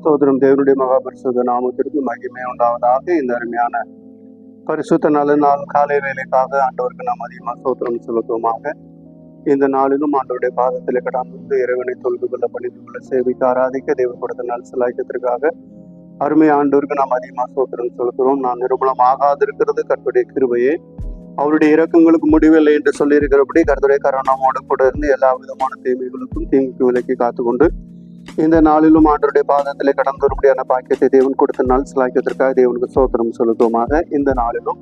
சோதரம் தேவனுடைய மகாபரிசுத்த நாமத்திற்கு மகிமை உண்டாவதாக. இந்த அருமையான பரிசுத்த நல்ல நாள் காலை வேலைக்காக ஆண்டவருக்கு நாம் அதிகமாக சோதரம் செலுத்துவோமாக. இந்த நாளிலும் ஆண்டவருடைய பாதத்தில் கடந்து இறைவனை தொழுது கொள்ள பணிந்து கொள்ள சேவித்து ஆராதிக்க தேவன் கொடுத்த நாள் சிலாய்க்கத்திற்காக அருமை ஆண்டவருக்கு நாம் அதிகமாக சோதரம் செலுத்துகிறோம். நான் நிர்மூலம் ஆகாதிருக்கிறது கர்த்தருடைய கிருபையே, அவருடைய இரக்கங்களுக்கு முடிவில்லை என்று சொல்லி இருக்கிறபடி கர்த்தருடைய கருணாமோடு கூட இருந்து எல்லா விதமான தீமைகளுக்கும் தீங்குக்கு விலக்கி காத்துக்கொண்டு இந்த நாளிலும் ஆண்டவருடைய பாதத்திலே கடந்து வரும்படியான பாக்கியத்தை தேவன் கொடுத்த நாள் சிலாக்கியத்திற்காக தேவனுக்கு சோத்திரம் செலுத்துவோமாக. இந்த நாளிலும்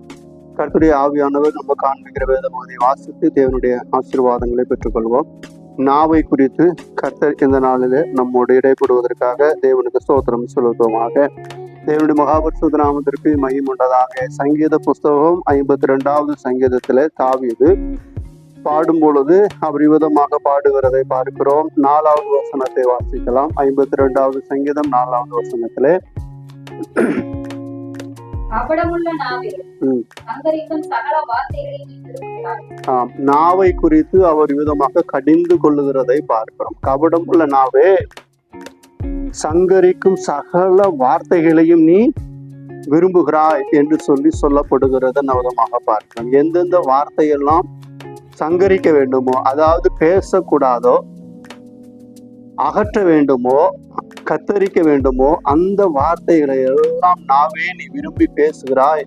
கர்த்தருடைய ஆவியானவர் நம்ம காண்பிக்கிற வேத பகுதியை வாசித்து தேவனுடைய ஆசீர்வாதங்களை பெற்றுக்கொள்வோம். நாவை குறித்து கர்த்தர் இந்த நாளிலே நம்மோடு இடைப்படுவதற்காக தேவனுக்கு சோத்திரம் செலுத்துவோமாக. தேவனுடைய மகாபரிசுத்த நாமத்திற்கு மகிமை உண்டதாக. சங்கீத புஸ்தகம் 52வது சங்கீதத்திலே தாவீது பாடும் பொழுது அவர் விதமாக பாடுகிறதை பார்க்கிறோம். 4வது வசனத்தை வாசிக்கலாம். 52வது சங்கீதம் 4வது வசனத்திலே, நாவை குறித்து அவர் விதமாக கடிந்து கொள்ளுகிறதை பார்க்கிறோம். கபடமுள்ள நாவே, சங்கரிக்கும் சகல வார்த்தைகளையும் நீ விரும்புகிறாய் என்று சொல்லி சொல்லப்படுகிறத நவதமாக பார்க்கிறோம். எந்தெந்த வார்த்தையெல்லாம் சங்கரிக்க வேண்டுமோ, அதாவது பேசக்கூடாதோ, அகற்ற வேண்டுமோ, கத்தரிக்க வேண்டுமோ, அந்த வார்த்தைகளை எல்லாம் நாவே நீ விரும்பி பேசுகிறாய்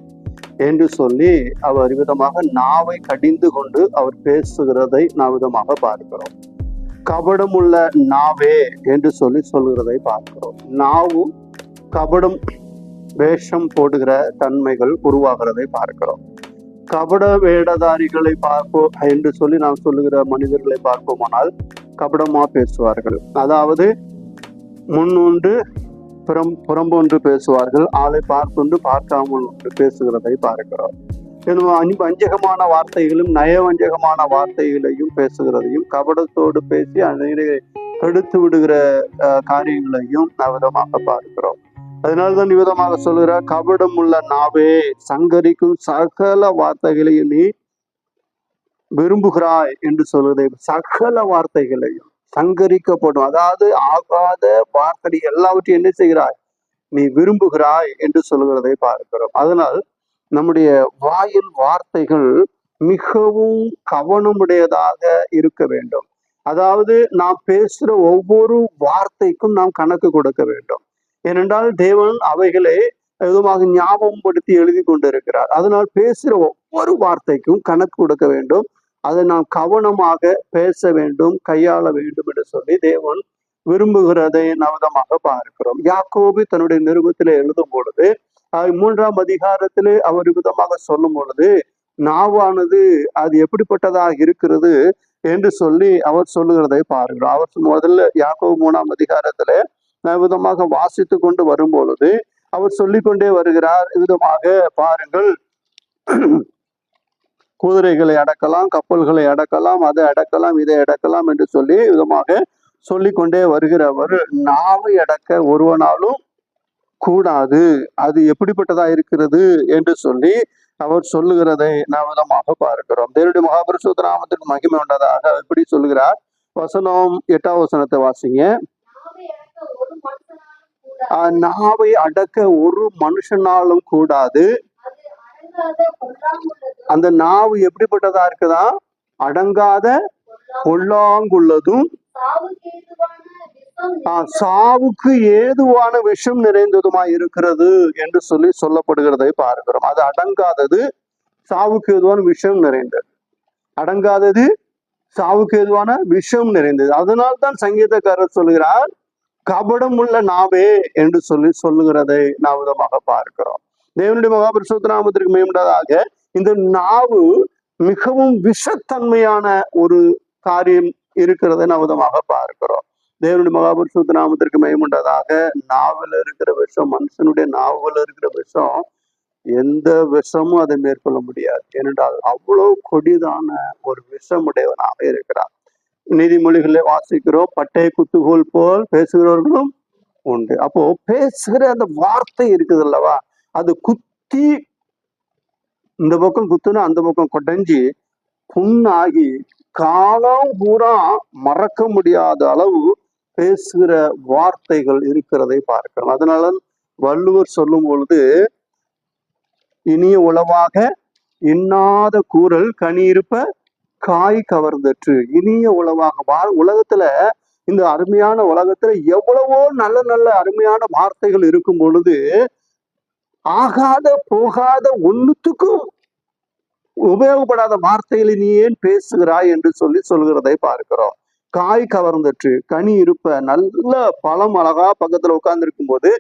என்று சொல்லி அவர் விதமாக நாவை கடிந்து கொண்டு அவர் பேசுகிறதை நாம் விதமாக பார்க்கிறோம். கபடமுள்ள நாவே என்று சொல்லி சொல்கிறதை பார்க்கிறோம். நாவும் கபடம் வேஷம் போடுகிற தன்மைகள் உருவாகிறதை பார்க்கிறோம். கபட வேடதாரிகளை பார்ப்போம் என்று சொல்லி நாம் சொல்லுகிற மனிதர்களை பார்ப்போமானால் கபடமா பேசுவார்கள். அதாவது முன்னொன்று புறம்பொன்று பேசுவார்கள், ஆளை பார்க்கொண்டு பார்க்காமல் ஒன்று பேசுகிறதை பார்க்கிறோம். வஞ்சகமான வார்த்தைகளும் நயவஞ்சகமான வார்த்தைகளையும் பேசுகிறதையும் கபடத்தோடு பேசி அதை கெடுத்து விடுகிற காரியங்களையும் விதமாக பார்க்கிறோம். அதனால்தான் விதமாக சொல்கிறார், கபடம் உள்ள நாவே, சங்கரிக்கும் சகல வார்த்தைகளையும் நீ விரும்புகிறாய் என்று சொல்வதை, சகல வார்த்தைகளையும் சங்கரிக்கப்படும், அதாவது ஆகாத வார்த்தை எல்லாவற்றையும் என்ன செய்கிறாய், நீ விரும்புகிறாய் என்று சொல்கிறதை பார்க்கிறோம். அதனால் நம்முடைய வாயின் வார்த்தைகள் மிகவும் கவனமுடையதாக இருக்க வேண்டும். அதாவது நாம் பேசுகிற ஒவ்வொரு வார்த்தைக்கும் நாம் கணக்கு கொடுக்க வேண்டும். ஏனென்றால் தேவன் அவைகளை விதமாக ஞாபகப்படுத்தி எழுதி கொண்டிருக்கிறார். அதனால் பேசுகிற ஒவ்வொரு வார்த்தைக்கும் கணக்கு கொடுக்க வேண்டும். அதை நாம் கவனமாக பேச வேண்டும், கையாள வேண்டும் என்று சொல்லி தேவன் விரும்புகிறதை நவதமாக பார்க்கிறோம். யாக்கோபு தன்னுடைய நிருபத்திலே எழுதும் பொழுது 3ஆம் அதிகாரத்திலே அவர் விதமாக சொல்லும் பொழுது, நாவானது அது எப்படிப்பட்டதாக இருக்கிறது என்று சொல்லி அவர் சொல்லுகிறதை பார்க்கிறோம். அவர் முதல்ல யாக்கோபு 3ஆம் அதிகாரத்திலே விதமாக வாசித்து கொண்டு வரும் பொழுது அவர் சொல்லிக்கொண்டே வருகிறார். விதமாக பாருங்கள், குதிரைகளை அடக்கலாம், கப்பல்களை அடக்கலாம், அதை அடக்கலாம், இதை அடக்கலாம் என்று சொல்லி விதமாக சொல்லிக்கொண்டே வருகிறவர் நாவை அடக்க ஒருவனாலும் கூடாது, அது எப்படிப்பட்டதா இருக்கிறது என்று சொல்லி அவர் சொல்லுகிறதை நாம் விதமாக பார்க்கிறோம். தேவனுடைய மகாபரிசுத்த நாமத்திற்கு மகிமை உண்டதாக. எப்படி சொல்லுகிறார்? வசனம் 8வது வசனத்தை வாசிங்க. நாவை அடக்க ஒரு மனுஷனாலும் கூடாது. அந்த நாவு எப்படிப்பட்டதா இருக்குதா? அடங்காத பொல்லாங்குள்ளதும் சாவுக்கு ஏதுவான விஷம் நிறைந்ததுமா இருக்கிறது என்று சொல்லி சொல்லப்படுகிறதை பார்க்கிறோம். அது அடங்காதது, சாவுக்கு ஏதுவான விஷம் நிறைந்தது. அடங்காதது, சாவுக்கு ஏதுவான விஷம் நிறைந்தது. அதனால்தான் சங்கீதக்காரர் சொல்கிறார், கபடம் உள்ள நாவே என்று சொல்லி சொல்லுகிறதை நாம் விதமாக பார்க்கிறோம். தேவனுடைய மகாபரிசுத்த நாமத்திற்கு மேம்பட்டதாக இந்த நாவு மிகவும் விஷத்தன்மையான ஒரு காரியம் இருக்கிறதை நாம் விதமாக பார்க்கிறோம். தேவனுடைய மகாபரிசுத்த நாமத்திற்கு மேம்பட்டதாக நாவில் இருக்கிற விஷம், மனுஷனுடைய நாவில் இருக்கிற விஷம், எந்த விஷமும் அதை மேற்கொள்ள முடியாது. ஏனென்றால் அவ்வளவு கொடிதான ஒரு விஷமுடையவனாக இருக்கிறார். நீதிமொழிகளை வாசிக்கிறோம், பட்டை குத்துகோல் போல் பேசுகிறவர்களும் உண்டு. அப்போ பேசுகிற அந்த வார்த்தை இருக்குது அல்லவா, அது குத்தி இந்த பக்கம் குத்துனா அந்த பக்கம் கொடைஞ்சி புண்ணாகி காலம் பூரா மறக்க முடியாத அளவு பேசுகிற வார்த்தைகள் இருக்கிறதை பார்க்கிறோம். அதனால வள்ளுவர் சொல்லும் பொழுது, இனிய உளவாக இன்னாத கூறல் கனி இருப்ப காய் கவர்ந்தற்று. இனிய உளவாக உலகத்துல, இந்த அருமையான உலகத்துல எவ்வளவோ நல்ல நல்ல அருமையான வார்த்தைகள் இருக்கும் பொழுது, ஆகாத போகாத ஒண்ணுத்துக்கும் உபயோகப்படாத வார்த்தைகளை நீ ஏன் பேசுகிறாய் என்று சொல்கிறதை பார்க்கிறோம். காய் கவர்ந்தற்று கனி இருப்ப, நல்ல பழம் அழகா பக்கத்துல உட்கார்ந்து இருக்கும் போது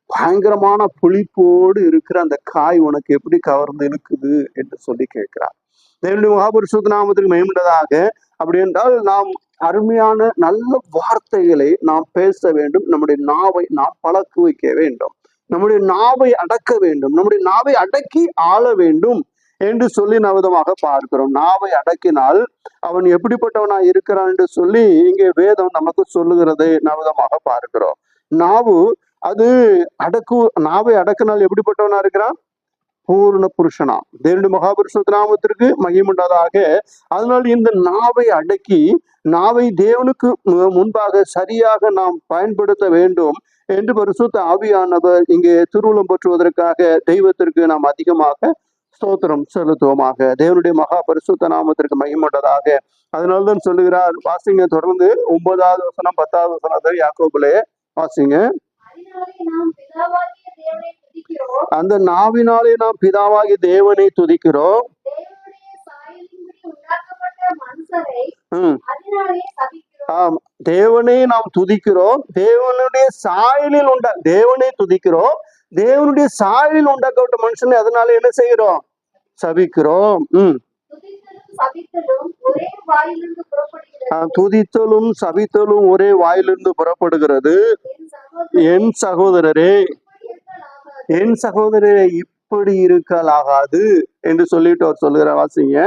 பயங்கரமான புளிப்போடு இருக்கிற அந்த காய் உனக்கு எப்படி கவர்ந்து இழுக்குது என்று சொல்லி கேட்கிறார். தேவனுடைய மகாபரிசுத்த நாமத்துக்கு மேம்பட்டதாக. அப்படி என்றால் நாம் அருமையான நல்ல வார்த்தைகளை நாம் பேச வேண்டும். நம்முடைய நாவை நாம் பழக்க வைக்க வேண்டும். நம்முடைய நாவை அடக்க வேண்டும். நம்முடைய நாவை அடக்கி ஆள வேண்டும் என்று சொல்லி நவதமாக பார்க்கிறோம். நாவை அடக்கினால் அவன் எப்படிப்பட்டவனா இருக்கிறான் என்று சொல்லி இங்கே வேதம் நமக்கு சொல்லுகிறதை நவதமாக பார்க்கிறோம். நாவு அது நாவை அடக்கினால் எப்படிப்பட்டவனா இருக்கிறான்? பூர்ண புருஷனா. தேவனுடைய மகாபரிசுத்த நாமத்திற்கு மகிமுண்டதாக. அதனால் இந்த நாவை அடக்கி, நாவை தேவனுக்கு முன்பாக சரியாக நாம் பயன்படுத்த வேண்டும் என்று பரிசுத்த ஆவியானவர் இங்கே திருவுளம் பற்றுவதற்காக தெய்வத்திற்கு நாம் அதிகமாக ஸ்தோத்திரம் செலுத்துவோமாக. தேவனுடைய மகா பரிசுத்த நாமத்திற்கு மகிமுண்டதாக. அதனால்தான் சொல்லுகிறார், வாசிங்க தொடர்ந்து 9வது வசனம் 10வது வசனத்தை யாக்கோபிலே வாசிங்க. அந்த நாவினாலே நாம் பிதாவாகி தேவனை துதிக்கிறோம். தேவனை நாம் துதிக்கிறோம். தேவனுடைய சாயலில் தேவனை துதிக்கிறோம். தேவனுடைய சாயலில் உண்டாக்கப்பட்ட மனுஷனை அதனால என்ன செய்கிறோம்? சபிக்கிறோம். துதித்தலும் சபித்தலும் ஒரே வாயிலிருந்து புறப்படுகிறது. என் சகோதரரே, என் சகோதரரே, இப்படி இருக்கலாகாது என்று சொல்லிட்டு அவர் சொல்லுகிற வாசிங்க.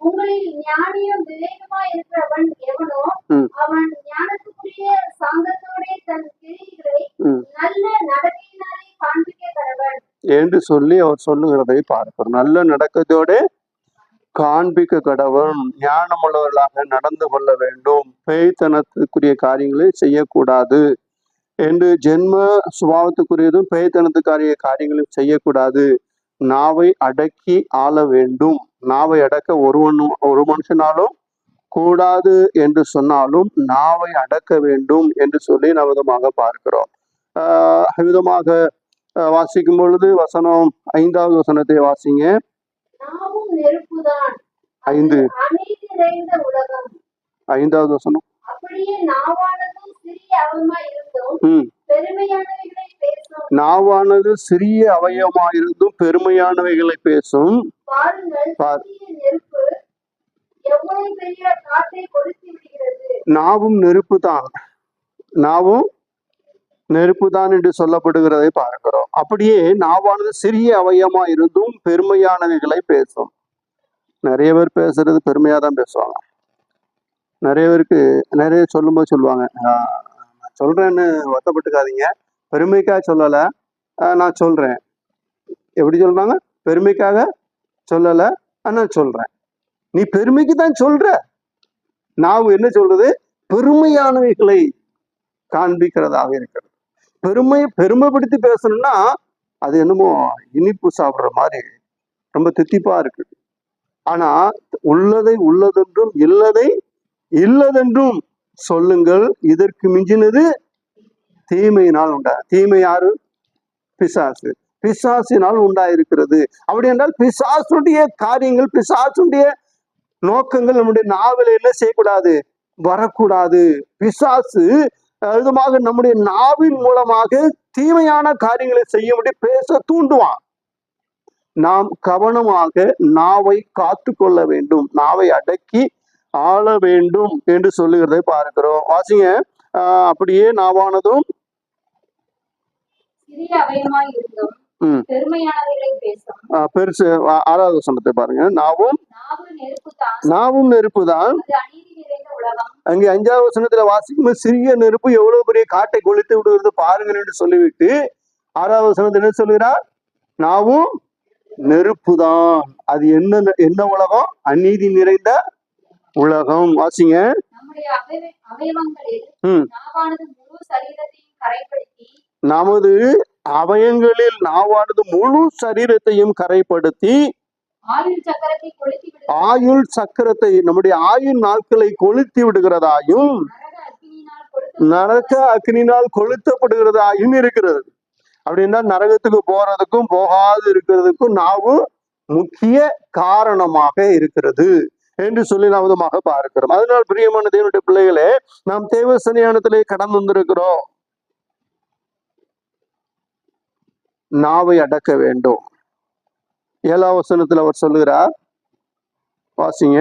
உங்களில் ஞானியும் விவேகமா இருக்கிறவன் எவனோ அவன் ஞானத்துக்குரிய சாந்தத்தோட தன் கிரியைகளை நல்ல நடக்கையினாலே காண்பிக்க கடவன் என்று சொல்லி அவர் சொல்லுகிறதை பார்க்கிறோம். நல்ல நடக்கத்தோட காண்பிக்க கடவன். ஞானமுள்ளவர்களாக நடந்து கொள்ள வேண்டும். பேய்த்தனத்துக்குரிய காரியங்களை செய்யக்கூடாது என்று, ஜென்ம சுபாவத்துக்குரியதும் பேய்த்தனத்துக்குரிய காரியங்களும் செய்யக்கூடாது. நாவை அடக்கி ஆள வேண்டும். நாவை அடக்க ஒரு மனுஷனாலும் கூடாது என்று சொன்னாலும் நாவை அடக்க வேண்டும் என்று சொல்லி நவதமாக பார்க்கிறோம். விதமாக வாசிக்கும் பொழுது வசனம் 5வது வசனத்தை வாசிங்க. 5வது வசனம். நாவானது சிறிய அவயமாயிருந்தும் பெருமையானவைகளை பேசும். நாவும் நெருப்பு தான். நாவும் நெருப்பு தான் என்று சொல்லப்படுகிறதை பார்க்கிறோம். அப்படியே நாவானது சிறிய அவயமா இருந்தும் பெருமையானவைகளை பேசும். நிறைய பேர் பேசுறது பெருமையா தான் பேசுவாங்க. நிறைய பேருக்கு நிறைய சொல்லும்போது சொல்லுவாங்க, சொல்றேன்னு வருத்தப்பட்டுக்காதீங்க, பெருமைக்காக சொல்லலை, நான் சொல்றேன். எப்படி சொல்றாங்க? பெருமைக்காக சொல்லலை, நான் சொல்றேன். நீ பெருமைக்கு தான் சொல்ற. நான் என்ன சொல்றது? பெருமையானவைகளை காண்பிக்கிறதாக இருக்கிறது. பெருமைப்படுத்தி பேசணும்னா அது என்னமோ இனிப்பு சாப்பிட்ற மாதிரி ரொம்ப தித்திப்பா இருக்குது. ஆனா உள்ளதை உள்ளதென்றும் இல்லதை இல்லதென்றும் சொல்லுங்கள், இதற்கு மிஞ்சினது தீமையினால் தீமை யாரு? பிசாசு. பிசாசினால் உண்டாயிருக்கிறது. அப்படி என்றால் பிசாசுடைய காரியங்கள், பிசாசுடைய நோக்கங்கள் நம்முடைய நாவல என்ன செய்யக்கூடாது? வரக்கூடாது. பிசாசு விதமாக நம்முடைய நாவின் மூலமாக தீமையான காரியங்களை செய்ய முடியும், பேச தூண்டுவான். நாம் கவனமாக நாவை காத்து கொள்ள வேண்டும். நாவை அடக்கி ஆள வேண்டும் என்று சொல்லுகிறதை பார்க்கிறோம். வாசிங்க. அப்படியே நாவானதும் பெருமையானவைகளை பேசும். பெருசு 6வது வசனத்தை பாருங்க. நாவும் நெருப்புதான். அங்கே 5வது வசனத்துல வாசிக்கும் சிறிய நெருப்பு எவ்வளவு பெரிய காட்டை கொளுத்து விடுகிறது பாருங்கள் என்று சொல்லிவிட்டு 6வது வசனத்துல என்ன சொல்லுகிறார்? நாவும் நெருப்புதான். அது என்ன உலகம்? அநீதி நிறைந்த உலகம். வாசிங்க. நமது அவயங்களில் நாவானது முழு சரீரத்தையும் கரைப்படுத்தி ஆயுள் சக்கரத்தை நம்முடைய ஆயுள் நாட்களை கொளுத்தி விடுகிறதாயும் நரக அக்னியினால் கொளுத்தப்படுகிறதாயும் இருக்கிறது. அப்படின்னா நரகத்துக்கு போறதுக்கும் போகாது இருக்கிறதுக்கும் நாவு முக்கிய காரணமாக இருக்கிறது என்று சொல்லி நாம் விதமாக பார்க்கிறோம். அதனால் பிரியமான தேவனுடைய பிள்ளைகளே, நாம் தேவ சன்னிதானத்திலே கடந்து வந்திருக்கிறோம். நாவை அடக்க வேண்டும். 7வது வசனத்துல அவர் சொல்லுகிறார், வாசிங்க.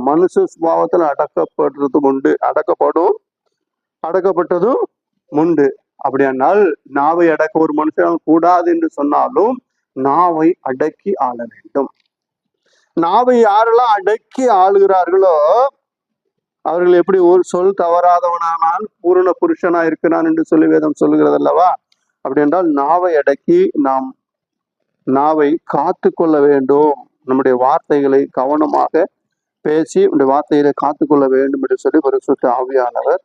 மனுஷ சுபாவத்தில் அடக்கப்படுறதும் உண்டு, அடக்கப்பட்டதும் உண்டு. அப்படியானால் நாவை அடக்க ஒரு மனுஷன் கூடாது என்று சொன்னாலும் நாவை அடக்கி ஆள வேண்டும். நாவை யாரெல்லாம் அடக்கி ஆளுகிறார்களோ அவர்கள் எப்படி ஒரு சொல் தவறாதவனானால் பூரண புருஷனா இருக்கிறான் என்று சொல்லி வேதம் சொல்லுகிறது அல்லவா? அப்படி என்றால் நாவை அடக்கி நாம் நாவை காத்து கொள்ள வேண்டும். நம்முடைய வார்த்தைகளை கவனமாக பேசி நம்முடைய வார்த்தைகளை காத்து கொள்ள வேண்டும் என்று சொல்லி பரிசுத்த ஆவியானவர்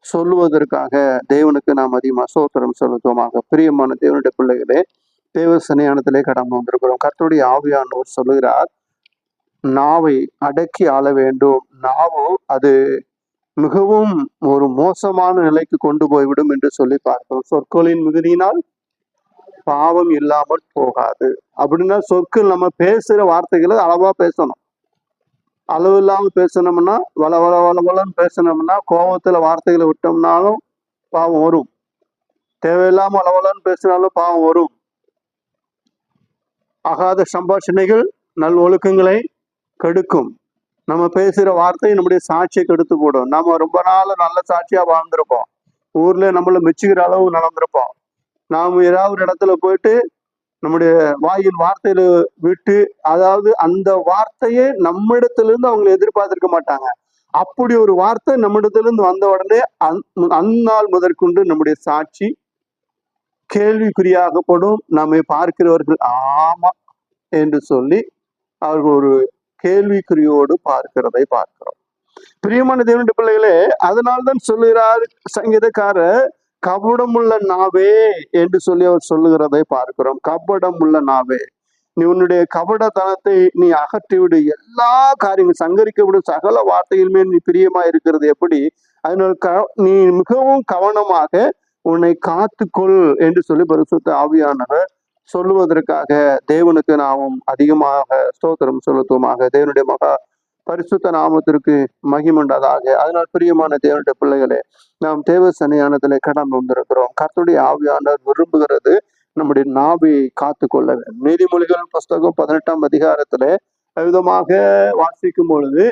சொல்லுவதற்காக தேவனுக்கு நாம் அதிகமாக ஸ்தோத்திரம் செலுத்துவோமாக. பிரியமான தேவனுடைய பிள்ளைகளே, தேவ சன்னிதானத்திலே கடந்து வந்திருக்கிறோம். கர்த்தருடைய ஆவியானவர் சொல்லுகிறார், நாவை அடக்கி ஆள வேண்டும். நாவு அது மிகவும் ஒரு மோசமான நிலைக்கு கொண்டு போய்விடும் என்று சொல்லி பார்க்கிறோம். சொற்களின் மிகுதியினால் பாவம் இல்லாமல் போகாது. அப்படின்னா சொற்கள் நம்ம பேசுற வார்த்தைகளை அளவா பேசணும். அளவு இல்லாம பேசணும்னா வளன்னு பேசணும்னா கோபத்துல வார்த்தைகளை விட்டோம்னாலும் பாவம் வரும். தேவையில்லாம அளவலன்னு பேசினாலும் பாவம் வரும். ஆகாத சம்பாஷணைகள் நல் ஒழுக்கங்களை கெடுக்கும். நம்ம பேசுற வார்த்தை நம்முடைய சாட்சியை கெடுத்து போடும். நம்ம ரொம்ப நாள் நல்ல சாட்சியா வாழ்ந்திருப்போம். ஊர்ல நம்மள மெச்சுக்கிற அளவு நடந்திருப்போம். நாம் ஏதாவது ஒரு இடத்துல போயிட்டு நம்முடைய வாயின் வார்த்தையில விட்டு, அதாவது அந்த வார்த்தையை நம்மிடத்திலிருந்து அவங்க எதிர்பார்த்திருக்க மாட்டாங்க. அப்படி ஒரு வார்த்தை நம்மிடத்திலிருந்து வந்த உடனே அந்நாள் முதற்கொண்டு நம்முடைய சாட்சி கேள்விக்குறியாகப்படும். நம்மை பார்க்கிறவர்கள் ஆமா என்று சொல்லி அவர்கள் ஒரு கேள்விக்குறியோடு பார்க்கிறதை பார்க்கிறோம். பிரியமான தேவனுடைய பிள்ளைகளே, அதனால்தான் சொல்லுகிறார் சங்கீதக்காரர், கபடமுள்ள நாவே என்று சொல்லி அவர் சொல்லுகிறதை பார்க்கிறோம். கபடமுள்ள நாவே, நீ உன்னுடைய கபடத்தனத்தை நீ அகற்றிவிடு. எல்லா காரியங்களும் சங்கரிக்க விடும் சகல வார்த்தையிலுமே நீ பிரியமா இருக்கிறது எப்படி? அதனால நீ மிகவும் கவனமாக உன்னை காத்துக்கொள் என்று சொல்லி பரிசுத்த ஆவியானவர் சொல்லுவதற்காக தேவனுக்கு நாமும் அதிகமாக ஸ்தோத்திரம் செலுத்துவோமாக. தேவனுடைய மகா பரிசுத்த நாமத்திற்கு மகிமுண்டதாக. அதனால் பிரியமான தேவனுடைய பிள்ளைகளே, நாம் தேவ சன்னிதானத்திலே கடந்து வந்திருக்கிறோம். கர்த்தருடைய ஆவியானவர் விரும்புகிறது நம்முடைய நாவை காத்து கொள்ள வேண்டும். நீதிமொழிகள் புஸ்தகம் 18ஆம் அதிகாரத்திலே விதமாக வாசிக்கும் பொழுது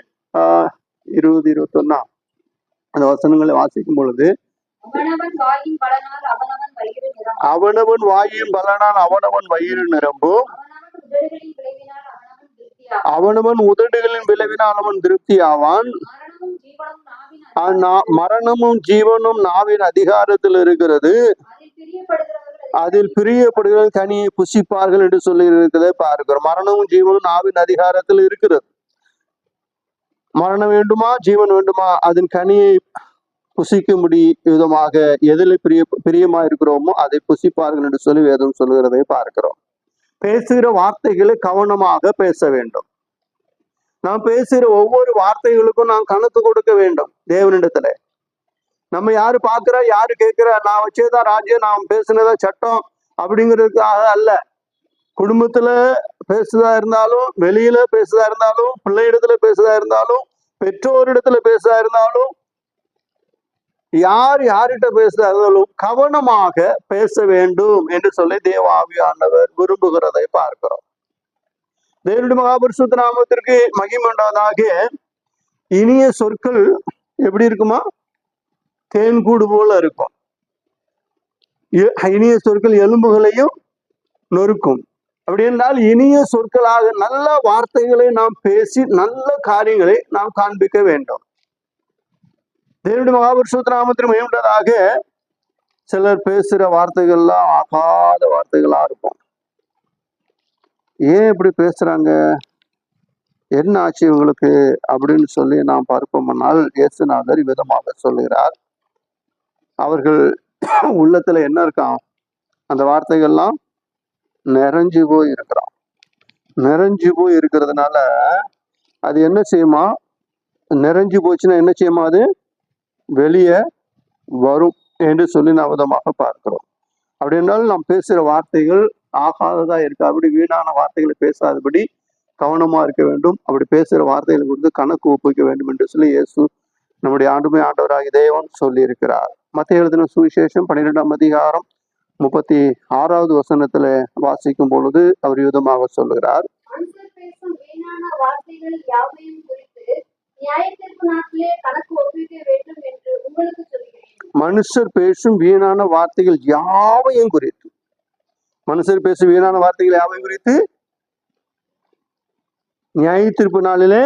20-21 அந்த வசனங்களை வாசிக்கும் பொழுது, அவனவன் வாயின் பலனால் அவனவன் வயிறு நிரம்பும், அவனவன் உதடுகளின் விளைவினால் அவன் திருப்தி ஆவான். மரணமும் ஜீவனும் நாவின் அதிகாரத்தில் இருக்கிறது, அதில் பிரியப்படுகிற கனியை புசிப்பார்கள் என்று சொல்லி இருக்கிறதை பார்க்கிறோம். மரணமும் ஜீவனும் நாவின் அதிகாரத்தில் இருக்கிறது. மரணம் வேண்டுமா ஜீவன் வேண்டுமா, அதன் கனியை புசிக்கும்படி விதமாக எதில் பிரியமா இருக்கிறோமோ அதை புசிப்பார்கள் என்று சொல்லி வேதம் சொல்லுகிறதை பார்க்கிறோம். பேசுகிற வார்த்தைகளை கவனமாக பேச வேண்டும். நாம் பேசுகிற ஒவ்வொரு வார்த்தைகளுக்கும் நாம் கணக்கு கொடுக்க வேண்டும் தேவனிடத்துல. நம்ம யாரு பார்க்கிறா, யாரு கேட்கிறா, நான் வச்சேதான் ராஜ்யம், நான் பேசுனதா சட்டம் அப்படிங்கிறதுக்காக அல்ல. குடும்பத்துல பேசுதா இருந்தாலும், வெளியில பேசுதா இருந்தாலும், பிள்ளையிடத்துல பேசுதா இருந்தாலும், பெற்றோரிடத்துல பேசுதா இருந்தாலும், யார் யார்கிட்ட பேசுதா இருந்தாலும் கவனமாக பேச வேண்டும் என்று சொல்லி தேவ ஆவியானவர் விரும்புகிறதை பார்க்கிறோம். தேவனுடைய மகாபரிசுத்த நாமத்திற்கு மகிமை உண்டாவதாக. இனிய சொற்கள் எப்படி இருக்குமா? தேன்கூடு போல இருக்கும். இனிய சொற்கள் எலும்புகளையும் நொறுக்கும். அப்படி என்றால் இனிய சொற்களாக நல்ல வார்த்தைகளை நாம் பேசி நல்ல காரியங்களை நாம் காண்பிக்க வேண்டும். தேவனுடைய மகாபரிசுத்த நாமத்திற்கு மகிமை உண்டாவதாக. சிலர் பேசுற வார்த்தைகள்லாம் ஆகாத வார்த்தைகளா இருக்கும். ஏன் இப்படி பேசுறாங்க, என்ன ஆச்சு இவங்களுக்கு அப்படின்னு சொல்லி நாம் பார்ப்போம்னால், இயேசுநாதர் விதமாக சொல்லுகிறார். அவர்கள் உள்ளத்துல என்ன இருக்கான்? அந்த வார்த்தைகள்லாம் நிறைஞ்சு போய் இருக்கிறான். நிறைஞ்சு போய் இருக்கிறதுனால அது என்ன செய்யுமா? நிறைஞ்சு போச்சுன்னா என்ன செய்யுமா? அது வெளியே வரும் என்று சொல்லி நாம் விதமாக பார்க்கிறோம். அப்படி என்றால் நாம் பேசுகிற வார்த்தைகள் ஆகாததா இருக்கு. அப்படி வீணான வார்த்தைகளை பேசாதபடி கவனமா இருக்க வேண்டும். அப்படி பேசுகிற வார்த்தைகளை குறித்து கணக்கு ஒப்புக்க வேண்டும் என்று சொல்லி இயேசு நம்முடைய ஆண்டவராகிய தேவன் சொல்லி இருக்கிறார். மத்தேயு எழுதின சுவிசேஷம் 12ஆம் அதிகாரம் 36வது வசனத்துல வாசிக்கும் பொழுது அவர் விதமாக சொல்லுகிறார். மனுஷர் பேசும் வீணான வார்த்தைகள் யாவையும் குறித்து, மனுஷர் பேசும் வீணான வார்த்தைகள் யாவையும் குறித்து நியாய தீர்ப்பு நாளிலே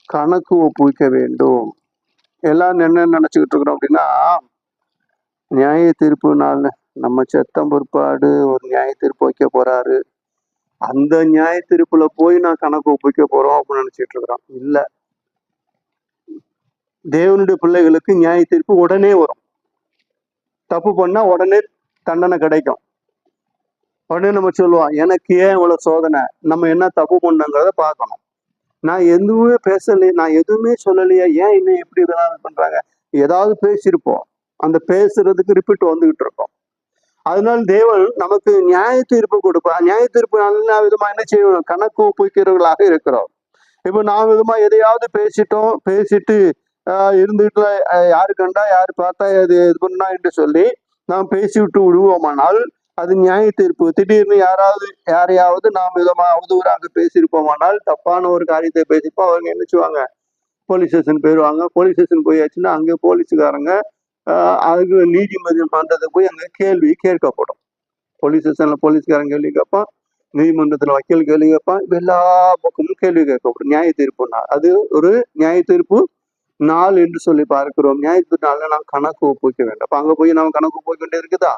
கணக்கு ஒப்புவிக்க வேண்டும். எல்லாரும் என்ன நினைச்சுக்கிட்டு இருக்கிறோம் அப்படின்னா, நியாய தீர்ப்பு நாள் நம்ம செத்தம் பிற்பாடு ஒரு நியாய தீர்ப்பு வைக்க போறாரு, அந்த நியாய தீர்ப்புல போய் நான் கணக்கு ஒப்புவிக்க போறோம் அப்படின்னு நினைச்சிட்டு இருக்கிறோம். இல்ல, தேவனுடைய பிள்ளைகளுக்கு நியாய தீர்ப்பு உடனே வரும். தப்பு பண்ணா உடனே தண்டனை கிடைக்கும். உடனே நம்ம சொல்லுவோம், எனக்கு ஏன் இவ்வளவு சோதனை, நம்ம என்ன தப்பு பண்ணங்கிறத பார்க்கணும். நான் எதுவுமே பேசலையே, நான் எதுவுமே சொல்லலையே, ஏன் இன்னும் எப்படி இதெல்லாம் பண்றாங்க? ஏதாவது பேசியிருப்போம், அந்த பேசுறதுக்கு ரிப்பீட் வந்துகிட்டு இருக்கோம். அதனால தேவன் நமக்கு நியாய தீர்ப்பு கொடுப்பார். நியாய தீர்ப்பு நல்ல விதமா என்ன செய்யணும்? கணக்கு ஒப்புவிக்கிறவர்களாக இருக்கிறோம். இப்போ நாம் விதமா எதையாவது பேசிட்டு இருந்துட்டு யாரு கண்டா யாரு பார்த்தா இது பண்ணா என்று சொல்லி நாம் பேசிவிட்டு விடுவோமானால் அது நியாய தீர்ப்பு. திடீர்னு யாரையாவது நாம் விதமா அவதூறாக பேசியிருப்போமானால், தப்பான ஒரு காரியத்தை பேசிப்போம், அவங்க என்ன செய்வாங்க? போலீஸ் ஸ்டேஷன் போயிடுவாங்க. போலீஸ் ஸ்டேஷன் போயாச்சுன்னா அங்கே போலீஸுக்காரங்க அதுக்கு நீதிமன்றத்துக்கு போய் அங்கே கேள்வி கேட்கப்படும். போலீஸ் ஸ்டேஷன்ல போலீஸ்காரன் கேள்வி கேட்பான், நீதிமன்றத்துல வக்கீல் கேள்வி கேட்பான், எல்லா பக்கமும் கேள்வி கேட்கப்படும். நியாய தீர்ப்புனா அது ஒரு நியாய தீர்ப்பு நாள் என்று சொல்லி பார்க்கிறோம். நியாய தீர்ப்பு நாள்ல நாம் கணக்கு ஒப்புவிக்க வேண்டும். அப்ப அங்க போய் நாம் கணக்கு ஒப்புவிக்க வேண்டியது இருக்குதா?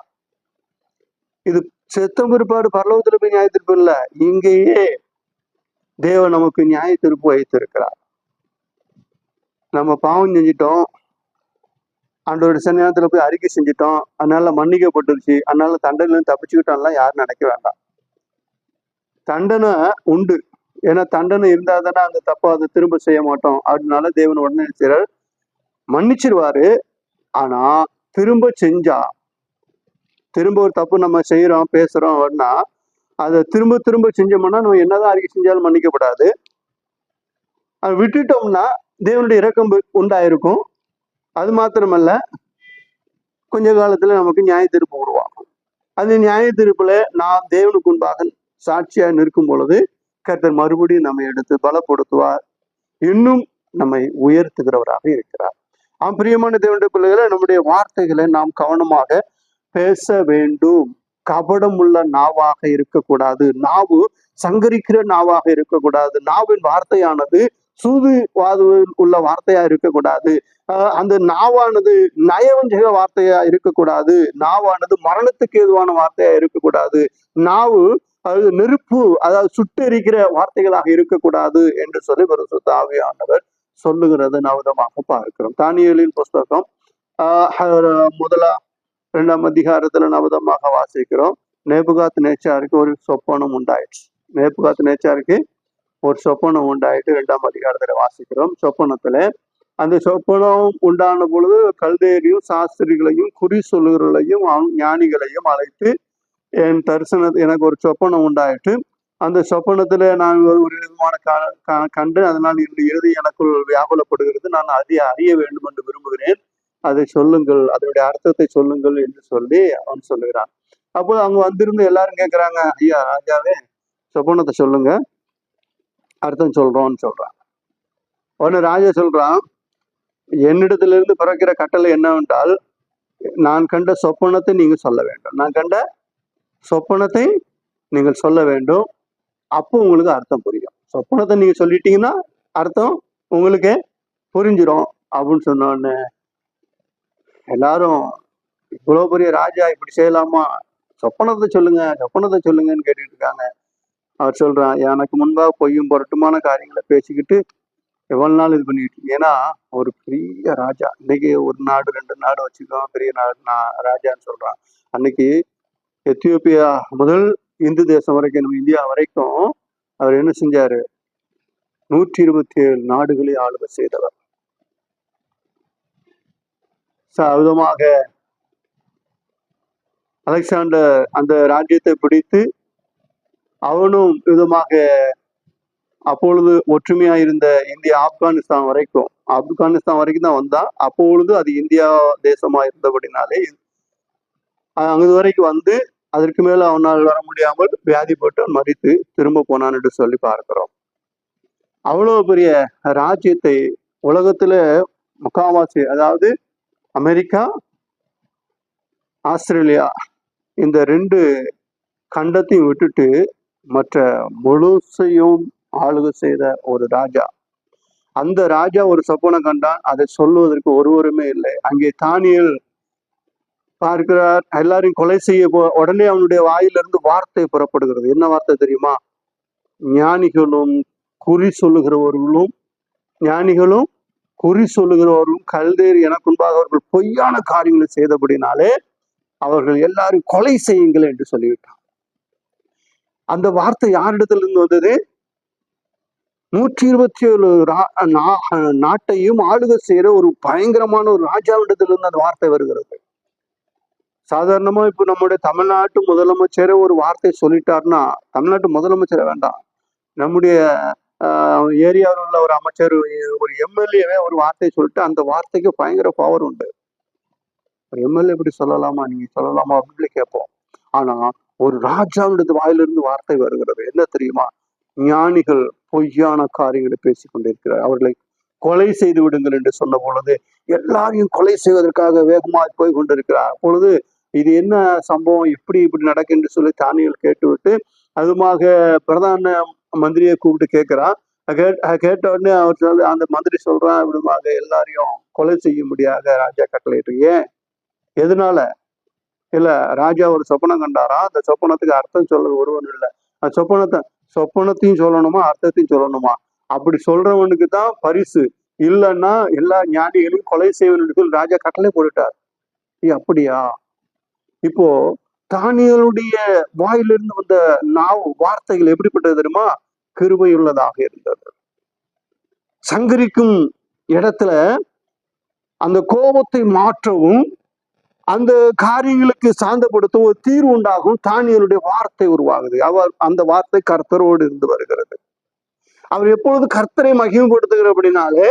இது செத்தம் பிற்பாடு பரலோகத்துல போய் நியாய தீர்ப்பு இல்ல, இங்கேயே தேவன் நமக்கு நியாய தீர்ப்பு வைத்திருக்கிறார். நம்ம பாவம் செஞ்சிட்டோம், ஆண்டவருடைய சன்னிதானத்துல போய் அறிக்கை செஞ்சிட்டோம், அதனால மன்னிக்கப்பட்டுருச்சு, அதனால தண்டனையில தப்பிச்சுக்கிட்டோம்லாம் யாரும் நினைக்க வேண்டாம். தண்டனை உண்டு. ஏன்னா தண்டனை இருந்தா தானே அந்த தப்பை அதை திரும்ப செய்ய மாட்டோம். அதனால தேவன் உடனே செய்றார், மன்னிச்சிருவாரு. ஆனா திரும்ப செஞ்சா, திரும்ப ஒரு தப்பு நம்ம செய்யறோம் பேசுறோம் அப்படின்னா அதை திரும்ப திரும்ப செஞ்சோம்னா நம்ம என்னதான் அறிக்கை செஞ்சாலும் மன்னிக்கப்படாது. அதை விட்டுட்டோம்னா தேவனுடைய இரக்கம் உண்டாயிருக்கும். அது மாத்திரமல்ல, கொஞ்ச காலத்துல நமக்கு நியாய தீர்ப்பு உருவாகும். அந்த நியாய தீர்ப்புல நாம் தேவனுக்கு முன்பாக சாட்சியா நிற்கும் பொழுது கர்த்தர் மறுபடியும் நம்மை எடுத்து பலப்படுத்துவார், இன்னும் நம்மை உயர்த்துகிறவராக இருக்கிறார். பிரியமான தேவனுடைய பிள்ளைகளை, நம்முடைய வார்த்தைகளை நாம் கவனமாக பேச வேண்டும். கபடம் உள்ள நாவாக இருக்கக்கூடாது. நாவு சங்கரிக்கிற நாவாக இருக்கக்கூடாது. நாவின் வார்த்தையானது சூதுவாது உள்ள வார்த்தையா இருக்கக்கூடாது. அந்த நாவானது நயவஞ்சக வார்த்தையா இருக்கக்கூடாது. நாவானது மரணத்துக்கு ஏதுவான வார்த்தையா இருக்கக்கூடாது. நாவு அது நெருப்பு, அதாவது சுட்டெரிக்கிற வார்த்தைகளாக இருக்கக்கூடாது என்று சொல்லி பரிசுத்த ஆவியானவர் சொல்லுகிறது நவதமாக பார்க்கிறோம். தானியேலின் புஸ்தகம் 2ஆம் அதிகாரத்துல நவதமாக வாசிக்கிறோம். நேபுகாத் நேச்சாருக்கு ஒரு சொப்பனம் உண்டாயிடுச்சு. நேபுகாத் நேச்சாருக்கு ஒரு சொப்பனம் உண்டாயிட்டு 2ஆம் அதிகாரத்துல வாசிக்கிறோம். சொப்பனத்துல அந்த சொப்பனம் உண்டான பொழுது கல்தேரியும் சாஸ்திரிகளையும் குறி சொல்லுகளையும் ஞானிகளையும் அழைத்து, என் எனக்கு ஒரு சொப்பனம் உண்டாயிட்டு, அந்த சொப்பனத்துல நான் ஒரு விதமான கண்டு, அதனால் என்னுடைய இறுதி எனக்குள் வியாகுலப்படுகிறது, நான் அதை அறிய வேண்டும் என்று விரும்புகிறேன், அதை சொல்லுங்கள், அதனுடைய அர்த்தத்தை சொல்லுங்கள் என்று சொல்லி அவன் சொல்லுகிறான். அப்போ அவங்க வந்திருந்து எல்லாரும் கேட்கிறாங்க, ஐயா ராஜாவே சொப்பனத்தை சொல்லுங்க, அர்த்தம் சொல்றோம்னு சொல்றான். உடனே ராஜா சொல்றான், என்னிடத்திலிருந்து பிறக்கிற கட்டளை என்னவென்றால், நான் கண்ட சொப்பனத்தை நீங்க சொல்ல வேண்டும். நான் கண்ட சொப்பனத்தை நீங்கள் சொல்ல வேண்டும். அப்போ உங்களுக்கு அர்த்தம் புரியும். சொப்பனத்தை நீங்க சொல்லிட்டீங்கன்னா அர்த்தம் உங்களுக்கு புரிஞ்சிடும் அப்படின்னு சொன்ன உடனே எல்லாரும், இவ்வளவு பெரிய ராஜா இப்படி செய்யலாமா, சொப்பனத்தை சொல்லுங்கன்னு கேட்டுட்டு இருக்காங்க. அவர் சொல்றான், எனக்கு முன்பாக பொய்யும் புரட்டுமான காரியங்களை பேசிக்கிட்டு எவ்வளவு நாள் இது பண்ணிட்டு, ஏன்னா ஒரு பெரிய ராஜா, இன்னைக்கு ஒரு நாடு 2 நாடு வச்சுக்கோ பெரிய நாடு ராஜான்னு சொல்றான். அன்னைக்கு எத்தியோப்பியா முதல் இந்து தேசம் வரைக்கும், நம்ம இந்தியா வரைக்கும் அவர் என்ன செஞ்சாரு, 127 நாடுகளை ஆளுகை செய்தவர். விதமாக அலெக்சாண்டர் அந்த ராஜ்யத்தை பிடித்து அவனும் விதமாக அப்பொழுது ஒற்றுமையா இருந்த இந்தியா ஆப்கானிஸ்தான் வரைக்கும் தான் வந்தான். அப்பொழுது அது இந்தியா தேசமா இருந்தபடினாலே அங்கு வரைக்கும் வந்து அதற்கு மேல அவனால் வர முடியாமல் வியாதிப்பட்டு மறித்து திரும்ப போனான் என்று சொல்லி பார்க்கிறோம். அவ்வளவு பெரிய ராஜ்யத்தை உலகத்துல முக்காவாசி, அதாவது அமெரிக்கா, ஆஸ்திரேலியா இந்த 2 கண்டத்தையும் விட்டுட்டு மற்ற முழுசையும் ஆளுகை செய்த ஒரு ராஜா. அந்த ராஜா ஒரு சொப்பனம் கண்டான், அதை சொல்லுவதற்கு ஒருவருமே இல்லை. அங்கே தானியேல் பார்க்கிறார், எல்லாரையும் கொலை செய்ய உடனே அவனுடைய வாயிலிருந்து வார்த்தை புறப்படுகிறது. என்ன வார்த்தை தெரியுமா? ஞானிகளும் குறி சொல்லுகிறவர்களும் கல்தேறி எனக்கு முன்பாக அவர்கள் பொய்யான காரியங்களை செய்தபடினாலே அவர்கள் எல்லாரும் கொலை செய்யுங்கள் என்று சொல்லிவிட்டான். அந்த வார்த்தை யாரிடத்திலிருந்து வந்தது? 127 நாட்டையும் ஆளுகை செய்யற ஒரு பயங்கரமான ஒரு ராஜாவிடத்திலிருந்து அந்த வார்த்தை வருகிறது. சாதாரணமா இப்ப நம்முடைய தமிழ்நாட்டு முதலமைச்சர் ஒரு வார்த்தை சொல்லிட்டாருன்னா, தமிழ்நாட்டு முதலமைச்சரை வேண்டாம், நம்முடைய ஏரியாவில் உள்ள ஒரு அமைச்சர், ஒரு எம்எல்ஏவே ஒரு வார்த்தை சொல்லிட்டு அந்த வார்த்தைக்கு பயங்கர பவர் உண்டு. எம்எல்ஏ இப்படி சொல்லலாமா, நீங்க சொல்லலாமா அப்படின்னு கேட்போம். ஆனா ஒரு ராஜாவினது வாயிலிருந்து வார்த்தை வருகிறது. என்ன தெரியுமா? ஞானிகள் பொய்யான காரியங்களை பேசிக் கொண்டிருக்கிறார், அவர்களை கொலை செய்து விடுங்கள் என்று சொன்ன பொழுது எல்லாரையும் கொலை செய்வதற்காக வேகமாக போய் கொண்டிருக்கிறார். அப்பொழுது இது என்ன சம்பவம், இப்படி நடக்கு என்று சொல்லி தானியேல் கேட்டுவிட்டு அதுமாக பிரதான மந்திரியை கூப்பிட்டு கேட்கிறான். கேட்ட உடனே அவர் அந்த மந்திரி சொல்றான், விதமாக எல்லாரையும் கொலை செய்ய முடியாத ராஜா கட்டளையிட்டு. ஏன், எதனால? இல்ல, ராஜா ஒரு சொப்பனம் கண்டாரா, அந்த சொப்பனத்துக்கு அர்த்தம் சொல்றது ஒருவன் இல்லை. அந்த சொப்பனத்தையும் சொல்லணுமா, அர்த்தத்தையும் சொல்லணுமா? அப்படி சொல்றவனுக்கு தான் பரிசு, இல்லைன்னா எல்லா ஞானிகளையும் கொலை செய்வனுக்கு ராஜா கட்டளை போட்டுட்டார். அப்படியா? இப்போ தானியேலுடைய வாயிலிருந்து வந்த வார்த்தைகள் எப்படிப்பட்டது தெரியுமா? கிருபையுள்ளதாக இருந்தது. சங்கரிக்கும் இடத்துல அந்த கோபத்தை மாற்றவும் அந்த காரியங்களுக்கு சாந்தப்படுத்தும் ஒரு தீர்வு உண்டாகும். தானியேலுடைய வார்த்தை உருவாகுது. அந்த வார்த்தை கர்த்தரோடு இருந்து வருகிறது. அவர் எப்பொழுது கர்த்தரை மகிமைப்படுத்துகிறபடினாலே